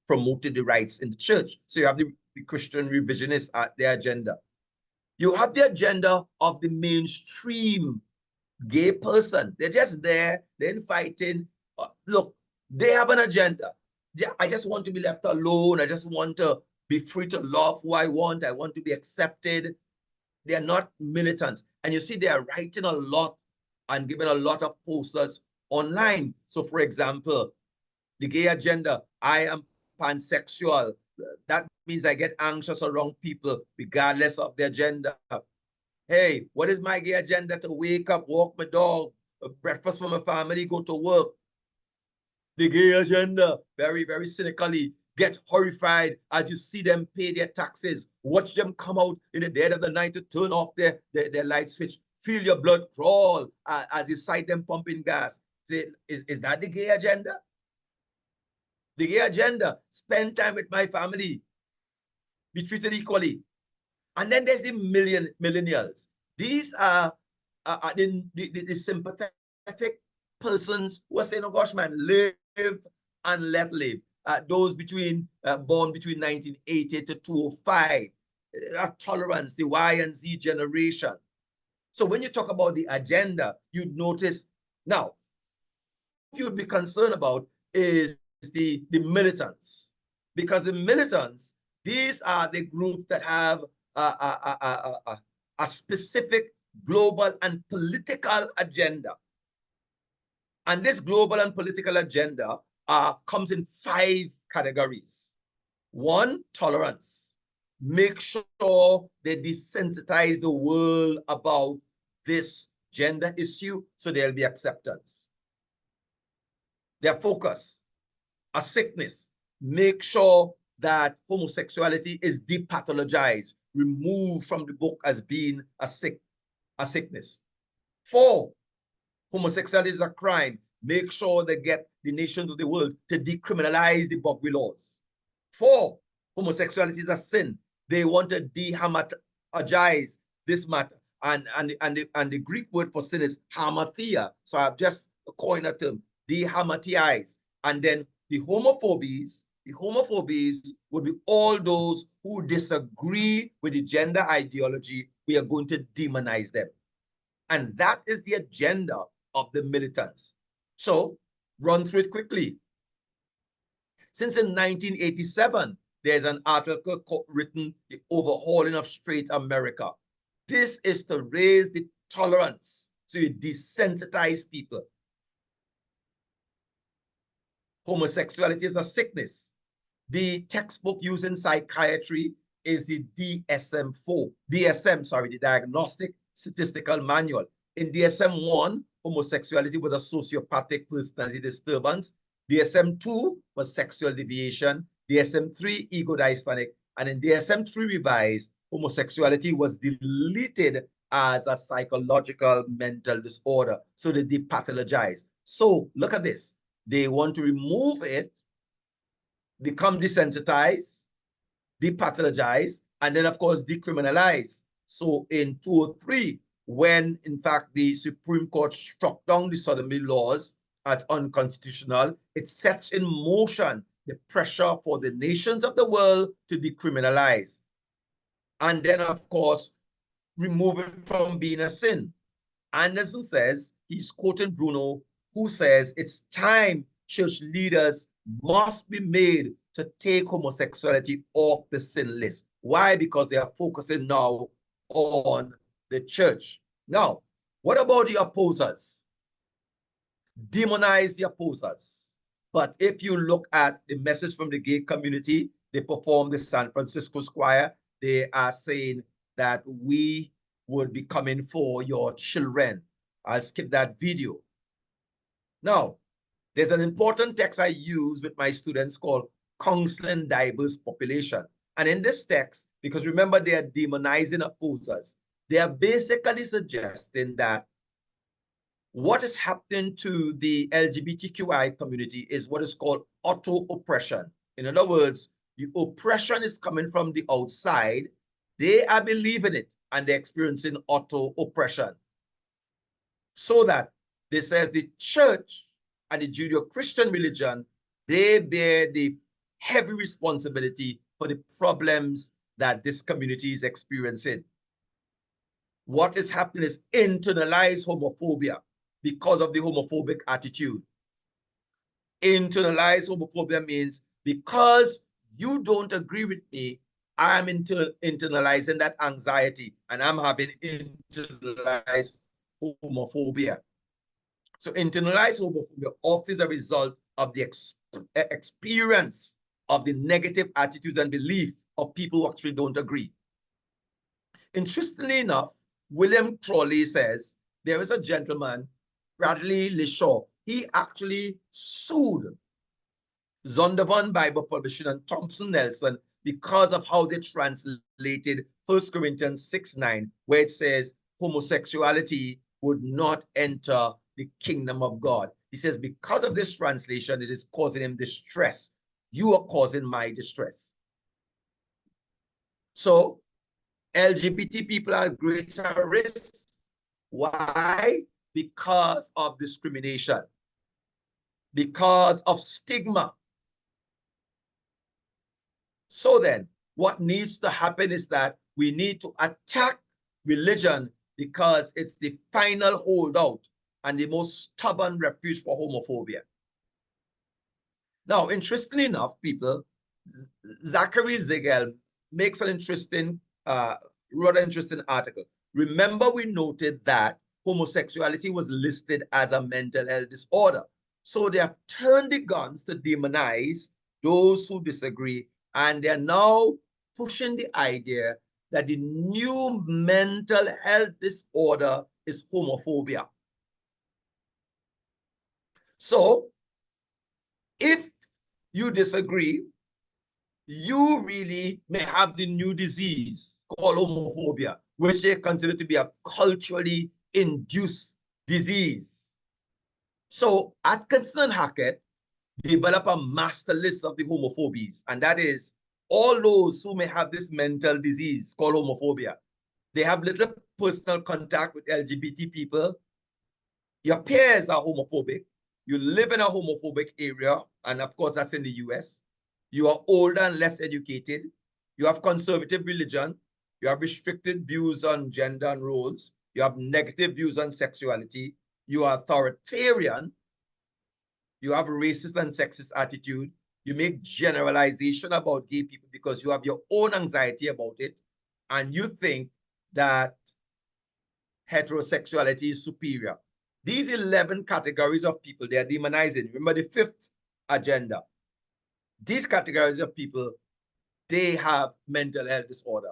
promoted the rights in the church. So you have the Christian revisionists at their agenda. You have the agenda of the mainstream gay person. They're just there, they're fighting. Look, they have an agenda. I just want to be left alone. I just want to be free to love who I want. I want to be accepted. They are not militants. And you see, they are writing a lot and giving a lot of posters online. So for example, the gay agenda, I am pansexual. That means I get anxious around people regardless of their gender. Hey, what is my gay agenda? To wake up, walk my dog, breakfast for my family, go to work. The gay agenda, very, very cynically, get horrified as you see them pay their taxes. Watch them come out in the dead of the night to turn off their light switch. Feel your blood crawl as you sight them pumping gas. Say, is that the gay agenda? The gay agenda, spend time with my family, be treated equally. And then there's the millennials. These are the sympathetic persons who are saying, oh gosh, man, live and let live. Those born between 1980 to 2005, tolerance, the Y and Z generation. So when you talk about the agenda, you'd notice, now, what you'd be concerned about is the militants, because the militants, these are the groups that have a specific global and political agenda. And this global and political agenda comes in 5 categories. 1, tolerance. Make sure they desensitize the world about this gender issue so there'll be acceptance. Their focus, a sickness. Make sure that homosexuality is depathologized, removed from the book as being a sickness. 4, homosexuality is a crime. Make sure they get the nations of the world to decriminalize the Bugwee laws. 4, homosexuality is a sin. They want to dehamatize this matter. And the Greek word for sin is hamartia. So I've just coined a term, dehamatize. And then the homophobies would be all those who disagree with the gender ideology. We are going to demonize them. And that is the agenda of the militants. So run through it quickly. Since in 1987, there's an article written, The Overhauling of Straight America. This is to raise the tolerance, so you desensitize people. Homosexuality is a sickness. The textbook used in psychiatry is the DSM-4. the Diagnostic Statistical Manual. In DSM-1, homosexuality was a sociopathic personality disturbance. DSM-2 was sexual deviation. DSM-3, ego dysphonic. And in DSM-3 revised, homosexuality was deleted as a psychological mental disorder. So they depathologize. So look at this. They want to remove it, become desensitized, depathologize, and then of course decriminalize. So in 2003, when in fact the Supreme Court struck down the sodomy laws as unconstitutional, it sets in motion the pressure for the nations of the world to decriminalize. And then of course, remove it from being a sin. Anderson says, he's quoting Bruno, who says it's time church leaders must be made to take homosexuality off the sin list. Why? Because they are focusing now on the church. Now, what about the opposers? Demonize the opposers. But if you look at the message from the gay community, they perform the San Francisco Square, they are saying that we would be coming for your children. I'll skip that video. Now, there's an important text I use with my students called Counseling Diverse Population. And in this text, because remember they are demonizing opposers, they are basically suggesting that what is happening to the LGBTQI community is what is called auto-oppression. In other words, the oppression is coming from the outside. They are believing it and they're experiencing auto-oppression. So that they says the church and the Judeo-Christian religion, they bear the heavy responsibility for the problems that this community is experiencing. What is happening is internalized homophobia because of the homophobic attitude. Internalized homophobia means because you don't agree with me, I'm internalizing that anxiety and I'm having internalized homophobia. So internalized homophobia often is a result of the experience of the negative attitudes and belief of people who actually don't agree. Interestingly enough, William Crawley says there is a gentleman, Bradley Lishaw. He actually sued Zondervan Bible Publishing and Thompson Nelson because of how they translated 1 Corinthians 6:9, where it says homosexuality would not enter the kingdom of God. He says, because of this translation, it is causing him distress. You are causing my distress. So LGBT people are at greater risk. Why? Because of discrimination, because of stigma. So then, what needs to happen is that we need to attack religion because it's the final holdout and the most stubborn refuge for homophobia. Now, interestingly enough, people, Zachary Zigel makes an interesting, rather interesting article. Remember, we noted that homosexuality was listed as a mental health disorder. So they have turned the guns to demonize those who disagree, and they're now pushing the idea that the new mental health disorder is homophobia. So if you disagree, you really may have the new disease called homophobia, which they consider to be a culturally induced disease. So Atkinson and Hackett develop a master list of the homophobies, and that is all those who may have this mental disease called homophobia. They have little personal contact with LGBT people. Your peers are homophobic. You live in a homophobic area, and of course, that's in the US. You are older and less educated. You have conservative religion. You have restricted views on gender and roles. You have negative views on sexuality. You are authoritarian. You have a racist and sexist attitude. You make generalization about gay people because you have your own anxiety about it. And you think that heterosexuality is superior. These 11 categories of people, they are demonizing. Remember the fifth agenda. These categories of people, they have mental health disorder.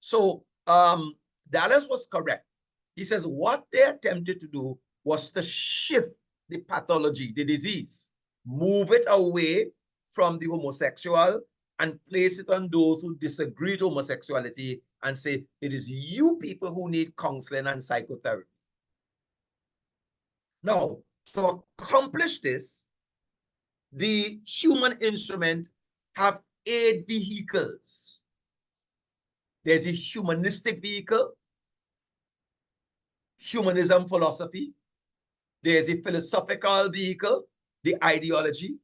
So Dallas was correct. He says what they attempted to do was to shift the pathology, the disease, move it away from the homosexual and place it on those who disagree with homosexuality and say, it is you people who need counseling and psychotherapy. Now, to accomplish this, the human instrument have 8 vehicles. There's a humanistic vehicle, humanism philosophy. There's a philosophical vehicle, the ideology.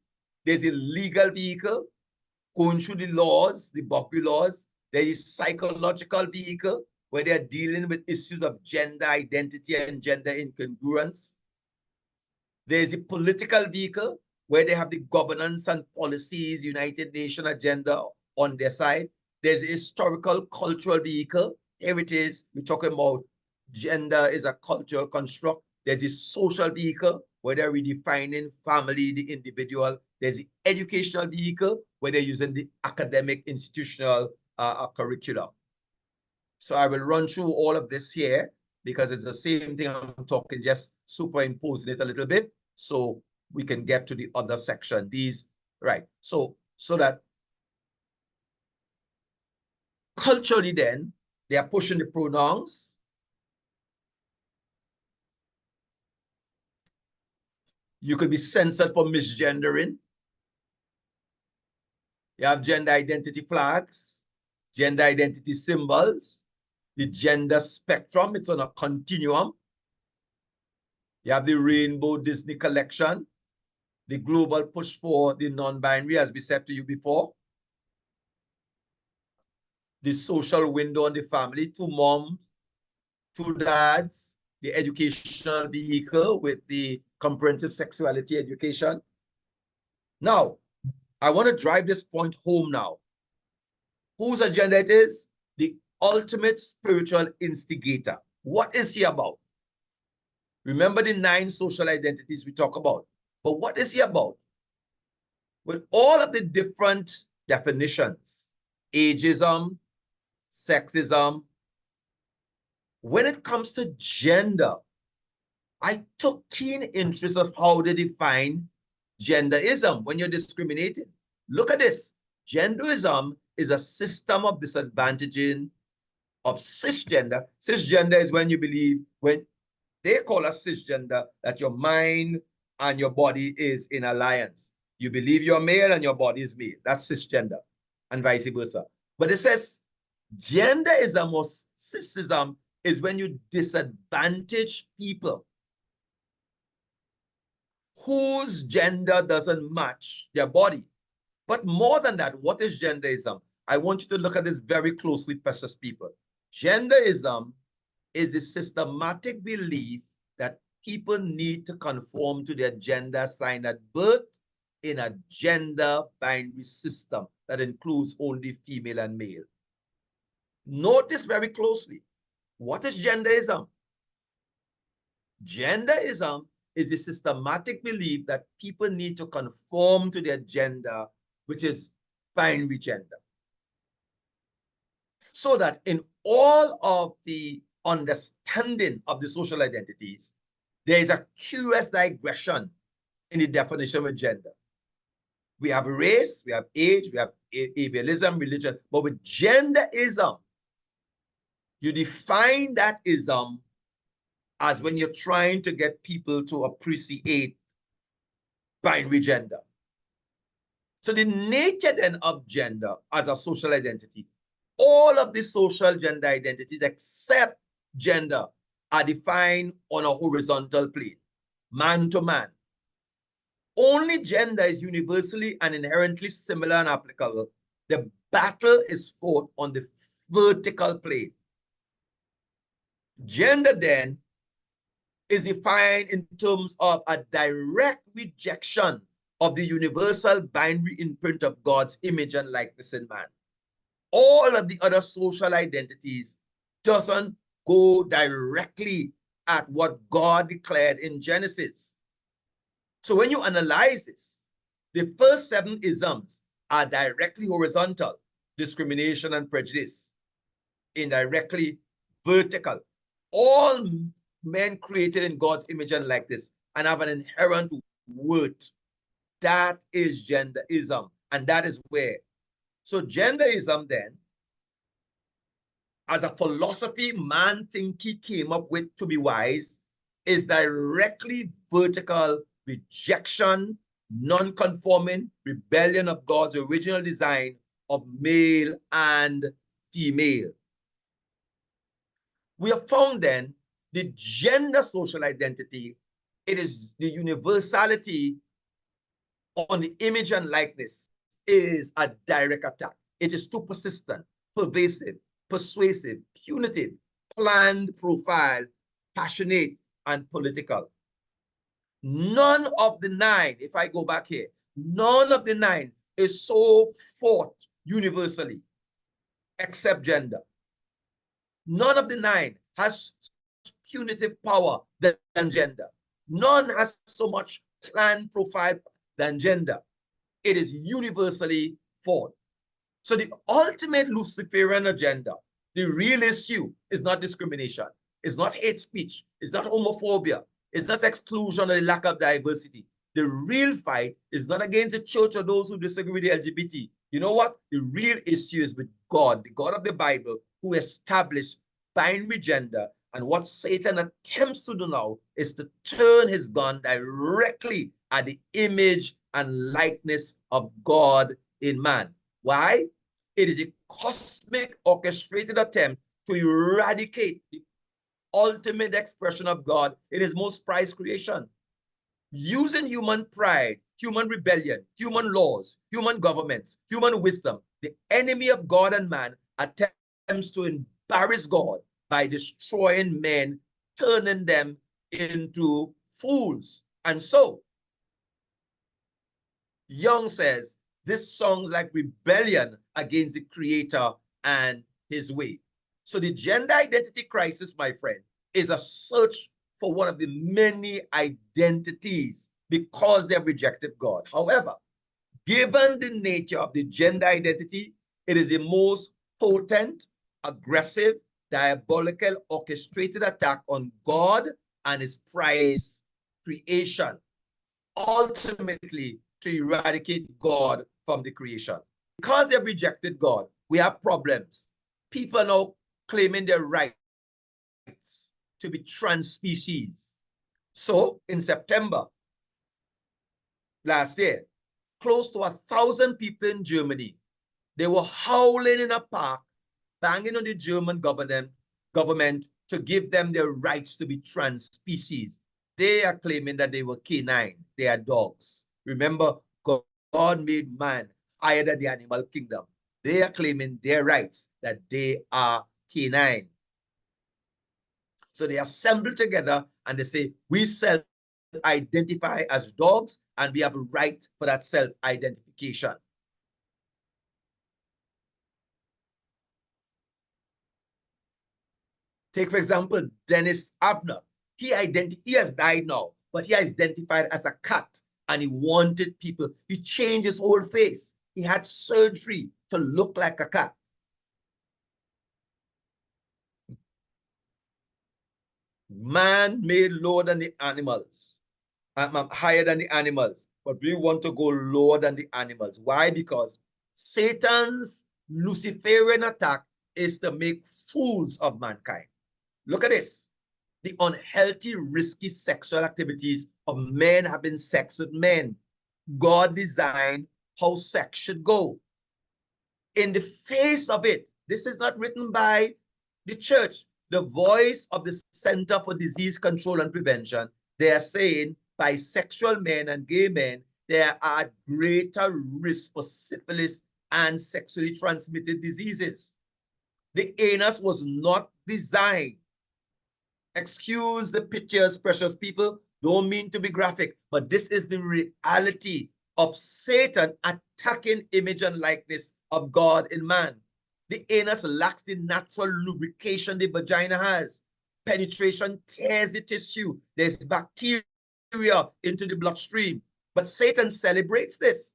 There's a legal vehicle, going through the laws, the Buckley laws. There is psychological vehicle, where they're dealing with issues of gender identity and gender incongruence. There's a political vehicle, where they have the governance and policies, United Nations agenda on their side. There's a historical cultural vehicle. Here it is, we're talking about gender is a cultural construct. There's the social vehicle, where they're redefining family, the individual. There's the educational vehicle, where they're using the academic institutional curriculum. So I will run through all of this here because it's the same thing I'm talking, just superimposing it a little bit so we can get to the other section. These, right. So that culturally then, they are pushing the pronouns. You could be censored for misgendering. You have gender identity flags, gender identity symbols, the gender spectrum, it's on a continuum. You have the Rainbow Disney Collection, the global push for the non-binary, as we said to you before. The social window on the family, 2 moms, 2 dads, the educational vehicle with the comprehensive sexuality education. Now, I want to drive this point home now. Whose agenda it is? The ultimate spiritual instigator. What is he about? Remember the 9 social identities we talk about. But what is he about? With all of the different definitions, ageism, sexism, when it comes to gender, I took keen interest of how they define genderism when you're discriminating. Look at this. Genderism is a system of disadvantaging of cisgender. Cisgender is when you believe, when they call us cisgender, that your mind and your body is in alliance. You believe you're male and your body is male. That's cisgender, and vice versa. But it says genderism or cisism is when you disadvantage people whose gender doesn't match their body. But more than that, what is genderism? I want you to look at this very closely, precious people. Genderism is the systematic belief that people need to conform to their gender assigned at birth in a gender binary system that includes only female and male. Notice very closely, what is genderism? Genderism is the systematic belief that people need to conform to their gender, which is binary gender. So that in all of the understanding of the social identities, there is a curious digression in the definition of gender. We have race, we have age, we have ableism, religion, but with genderism, you define that ism as when you're trying to get people to appreciate binary gender. So the nature then of gender as a social identity, all of the social gender identities except gender are defined on a horizontal plane, man to man. Only gender is universally and inherently similar and applicable. The battle is fought on the vertical plane. Gender then is defined in terms of a direct rejection of the universal binary imprint of God's image and likeness in man. All of the other social identities doesn't go directly at what God declared in Genesis. So when you analyze this, the first 7 isms are directly horizontal, discrimination and prejudice, indirectly vertical. All men created in God's image and likeness and have an inherent worth. That is genderism, and that is where. So genderism then, as a philosophy man think he came up with to be wise, is directly vertical rejection, non-conforming, rebellion of God's original design of male and female. We have found then the gender social identity, it is the universality on the image and likeness is a direct attack. It is too persistent, pervasive, persuasive, punitive, planned, profile, passionate, and political. None of the 9, if I go back here, none of the 9 is so fought universally, except gender. None of the 9 has punitive power than gender. None has so much clan profile than gender. It is universally fought. So the ultimate Luciferian agenda, the real issue is not discrimination. It's not hate speech. It's not homophobia. It's not exclusion or the lack of diversity. The real fight is not against the church or those who disagree with the LGBT. You know what? The real issue is with God, the God of the Bible, who established binary gender. And what Satan attempts to do now is to turn his gun directly at the image and likeness of God in man. Why? It is a cosmic orchestrated attempt to eradicate the ultimate expression of God in his most prized creation. Using human pride, human rebellion, human laws, human governments, human wisdom, the enemy of God and man attempts to embarrass God by destroying men, turning them into fools. And so, Young says, this sounds like rebellion against the Creator and his way. So the gender identity crisis, my friend, is a search for one of the many identities because they have rejected God. However, given the nature of the gender identity, it is the most potent, aggressive, diabolical, orchestrated attack on God and his prized creation, ultimately to eradicate God from the creation. Because they have rejected God, we have problems. People are now claiming their rights to be trans species. So in September last year, close to 1,000 people in Germany, they were howling in a park, banging on the German government to give them their rights to be trans species. They are claiming that they were canine. They are dogs. Remember, God made man higher than the animal kingdom. They are claiming their rights, that they are canine. So they assemble together and they say, we self-identify as dogs and we have a right for that self-identification. Take, for example, Dennis Abner. He has died now, but he identified as a cat and he wanted people. He changed his whole face. He had surgery to look like a cat. Man made lower than the animals, higher than the animals, but we want to go lower than the animals. Why? Because Satan's Luciferian attack is to make fools of mankind. Look at this. The unhealthy, risky sexual activities of men having sex with men. God designed how sex should go. In the face of it, this is not written by the church. The voice of the Center for Disease Control and Prevention, they are saying bisexual men and gay men, they are at greater risk for syphilis and sexually transmitted diseases. The anus was not designed. Excuse the pictures, precious people. Don't mean to be graphic, but this is the reality of Satan attacking image and likeness of God in man. The anus lacks the natural lubrication the vagina has. Penetration tears the tissue. There's bacteria into the bloodstream. But Satan celebrates this.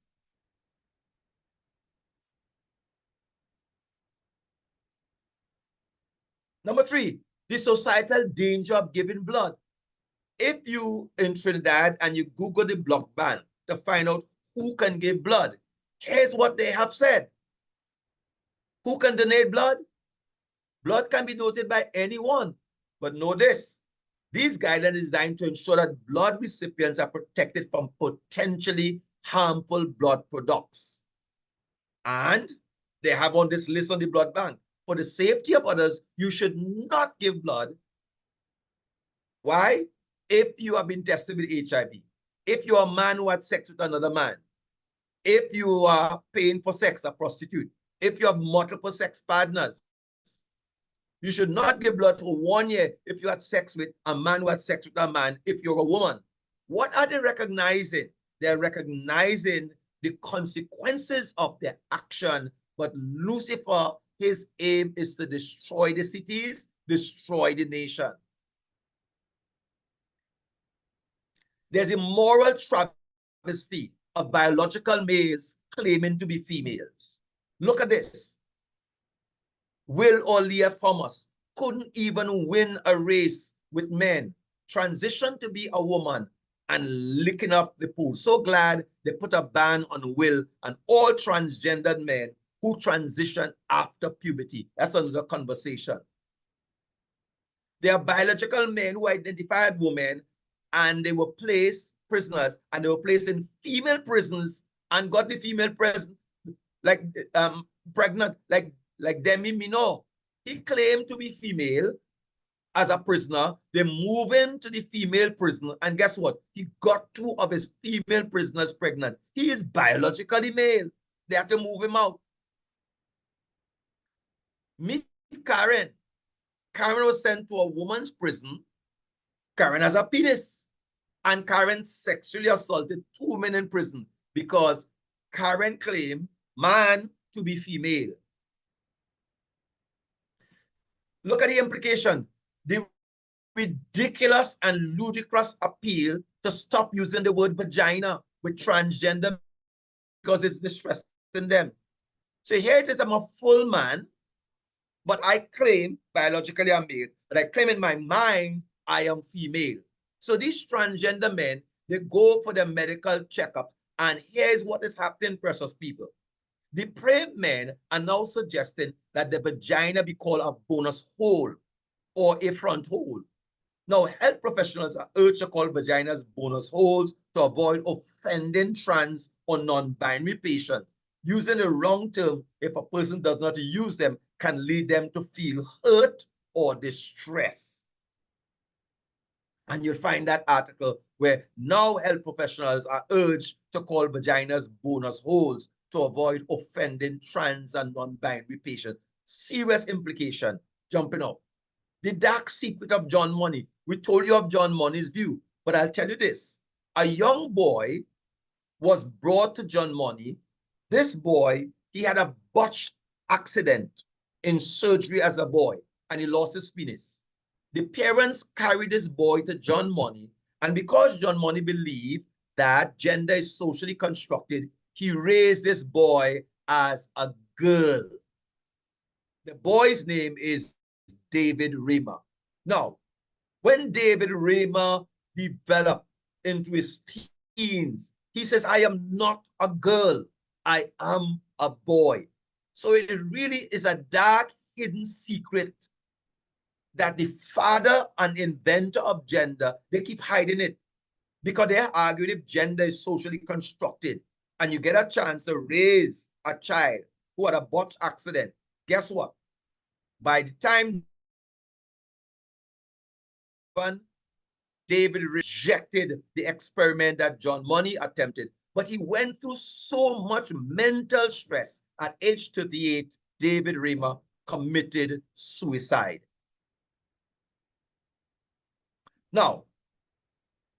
Number 3, the societal danger of giving blood. If you in Trinidad and you Google the blood ban to find out who can give blood, here's what they have said. Who can donate blood? Blood can be donated by anyone. But know this, these guidelines are designed to ensure that blood recipients are protected from potentially harmful blood products. And they have on this list on the blood bank, for the safety of others, you should not give blood. Why? If you have been tested with HIV, if you are a man who had sex with another man, if you are paying for sex, a prostitute, if you have multiple sex partners, you should not give blood for 1 year if you had sex with a man who had sex with a man, if you're a woman. What are they recognizing? They're recognizing the consequences of their action. But Lucifer, his aim is to destroy the cities, destroy the nation. There's a moral travesty of biological males claiming to be females. Look at this. Will or Leah Thomas couldn't even win a race with men, transitioned to be a woman and licking up the pool. So glad they put a ban on Will and all transgendered men who transition after puberty. That's another conversation. There are biological men who identified women and they were placed prisoners and they were placed in female prisons and got the female prison like pregnant like Demi Minor. He claimed to be female as a prisoner. They move him to the female prison and guess what? He got 2 of his female prisoners pregnant. He is biologically male. They had to move him out. Meet Karen. Karen was sent to a woman's prison. Karen has a penis. And Karen sexually assaulted 2 men in prison because Karen claimed man to be female. Look at the implication. The ridiculous and ludicrous appeal to stop using the word vagina with transgender because it's distressing them. So here it is, I'm a full man, but I claim biologically I'm male, but I claim in my mind I am female. So these transgender men, they go for their medical checkup, and here's what is happening, precious people. Depraved men are now suggesting that the vagina be called a bonus hole or a front hole. Now, health professionals are urged to call vaginas bonus holes to avoid offending trans or non-binary patients. Using the wrong term, if a person does not use them, can lead them to feel hurt or distress. And you'll find that article where now health professionals are urged to call vaginas bonus holes to avoid offending trans and non-binary patients. Serious implication, jumping out. The dark secret of John Money. We told you of John Money's view, but I'll tell you this. A young boy was brought to John Money. This boy, he had a botched accident in surgery as a boy, and he lost his penis. The parents carried this boy to John Money, and because John Money believed that gender is socially constructed, he raised this boy as a girl. The boy's name is David Raymer. Now, when David Raymer developed into his teens, he says, I am not a girl, I am a boy. So it really is a dark, hidden secret that the father and inventor of gender, they keep hiding it because they're arguing if gender is socially constructed and you get a chance to raise a child who had a botched accident, guess what? By the time David rejected the experiment that John Money attempted, but he went through so much mental stress. At age 38, David Raymer committed suicide. Now,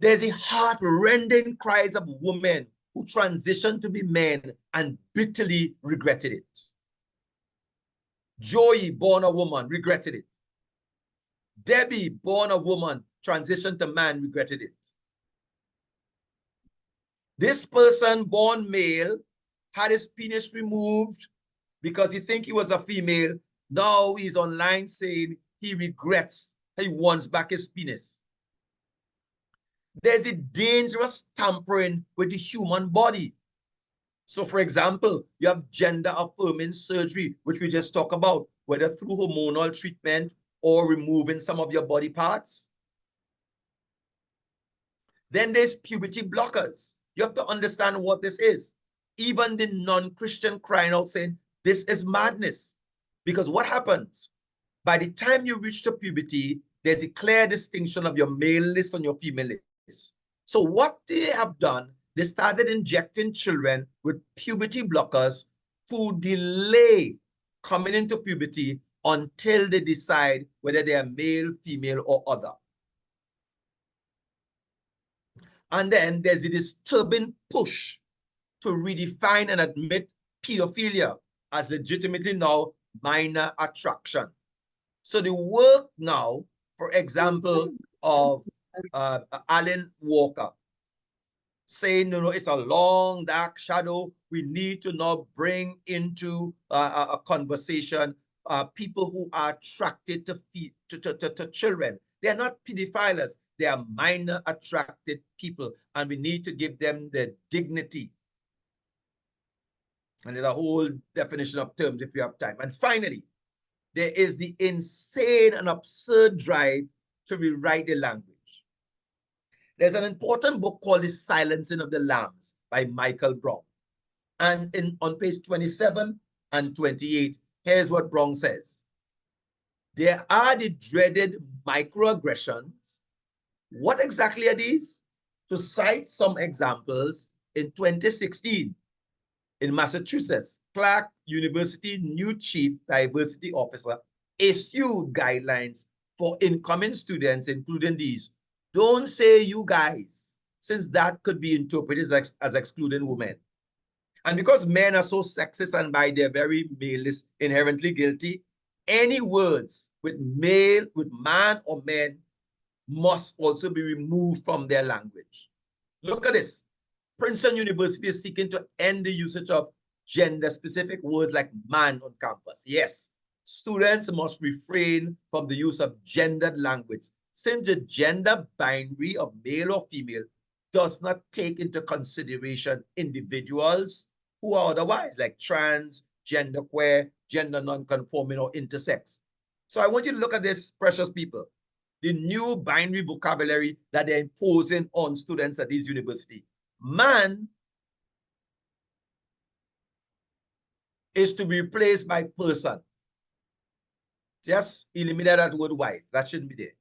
there's a heart-rending cries of women who transitioned to be men and bitterly regretted it. Joey, born a woman, regretted it. Debbie, born a woman, transitioned to man, regretted it. This person, born male, had his penis removed because he think he was a female. Now he's online saying he regrets, he wants back his penis. There's a dangerous tampering with the human body. So for example, you have gender affirming surgery, which we just talked about, whether through hormonal treatment or removing some of your body parts. Then there's puberty blockers. You have to understand what this is. Even the non-Christian crying out saying, this is madness. Because what happens? By the time you reach to puberty, there's a clear distinction of your maleness and your femaleness. So what they have done, they started injecting children with puberty blockers to delay coming into puberty until they decide whether they are male, female, or other. And then there's a disturbing push to redefine and admit pedophilia as legitimately now minor attraction. So the work now, for example, of Alan Walker, saying, it's a long, dark shadow. We need to now bring into a conversation people who are attracted to children. They are not pedophiles. They are minor attracted people, and we need to give them the dignity. And there's a whole definition of terms if you have time. And finally, there is the insane and absurd drive to rewrite the language. There's an important book called The Silencing of the Lambs by Michael Brown. And on page 27 and 28, here's what Brown says. There are the dreaded microaggressions. What exactly are these? To cite some examples, in 2016, in Massachusetts, Clark University new chief diversity officer issued guidelines for incoming students, including these. Don't say you guys, since that could be interpreted as excluding women. And because men are so sexist and by their very maleness inherently guilty, any words with man or men must also be removed from their language. Look at this. Princeton University is seeking to end the usage of gender-specific words like man on campus. Yes, students must refrain from the use of gendered language, since the gender binary of male or female does not take into consideration individuals who are otherwise, like trans, genderqueer, gender non-conforming, or intersex. So I want you to look at this, precious people, the new binary vocabulary that they're imposing on students at these universities. Man is to be replaced by person. Just eliminate that word wife. That shouldn't be there.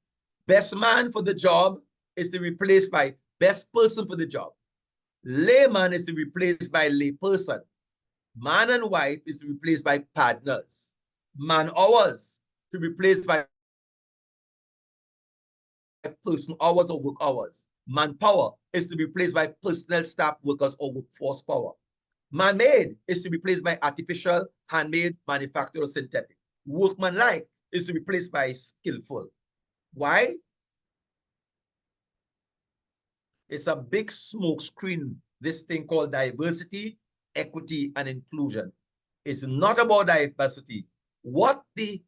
Best man for the job is to be replaced by best person for the job. Layman is to be replaced by lay person. Man and wife is to be replaced by partners. Man hours to be replaced by person hours or work hours. Manpower is to be replaced by personnel staff workers or workforce power. Man-made is to be replaced by artificial, handmade, manufactured, or synthetic. Workmanlike is to be replaced by skillful. Why? It's a big smoke screen, this thing called diversity, equity, and inclusion. It's not about diversity. What the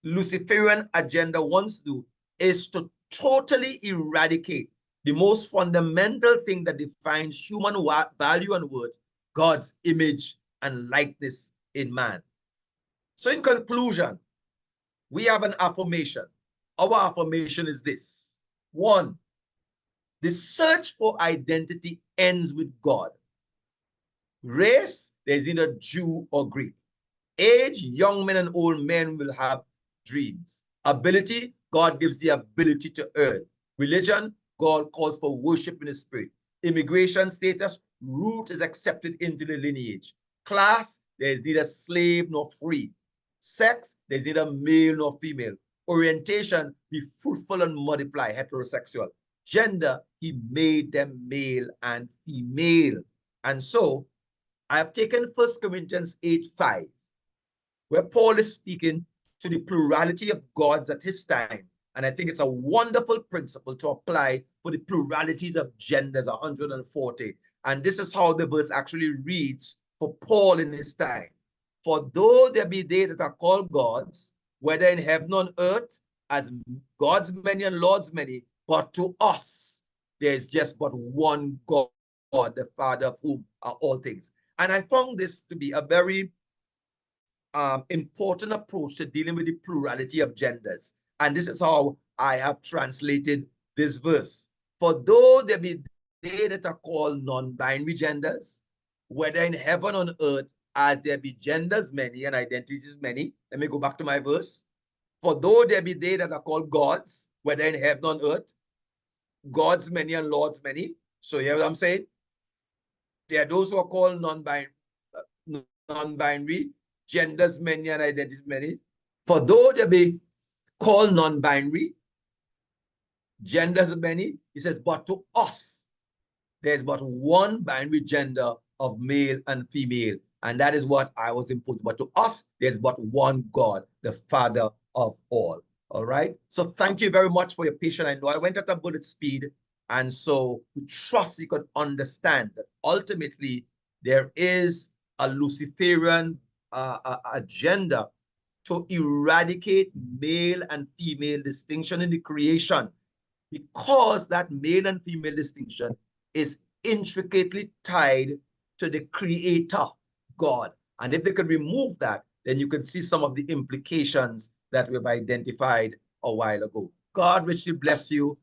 Luciferian agenda wants to do is to totally eradicate the most fundamental thing that defines human value and worth, God's image and likeness in man. So in conclusion, we have an affirmation. Our affirmation is this. 1, the search for identity ends with God. Race, there's either Jew or Greek. Age, young men and old men will have dreams. Ability, God gives the ability to earn. Religion, God calls for worship in the spirit. Immigration status, root is accepted into the lineage. Class, there is neither slave nor free. Sex, there is neither male nor female. Orientation, be fruitful and multiply, heterosexual. Gender, he made them male and female. And so, I have taken 1 Corinthians 8:5, where Paul is speaking to the plurality of gods at his time. And I think it's a wonderful principle to apply for the pluralities of genders, 140. And this is how the verse actually reads for Paul in his time. For though there be they that are called gods, whether in heaven or on earth, as gods many and lords many, but to us, there is just but one God, the Father of whom are all things. And I found this to be a very important approach to dealing with the plurality of genders. And this is how I have translated this verse. For though there be they that are called non-binary genders, whether in heaven or on earth, as there be genders many and identities many. Let me go back to my verse. For though there be they that are called gods, whether in heaven or on earth, gods many and lords many. So you hear what I'm saying? There are those who are called non-binary, genders many and identities many. For though there be called non-binary, genders many, he says, but to us, there's but one binary gender of male and female. And that is what I was imposed. But to us, there's but one God, the Father of all. All right. So thank you very much for your patience. I know I went at a bullet speed, And so we trust we could understand that ultimately there is a Luciferian agenda to eradicate male and female distinction in the creation, because that male and female distinction is intricately tied to the creator, God. And if they could remove that, then you can see some of the implications that we've identified a while ago. God richly bless you.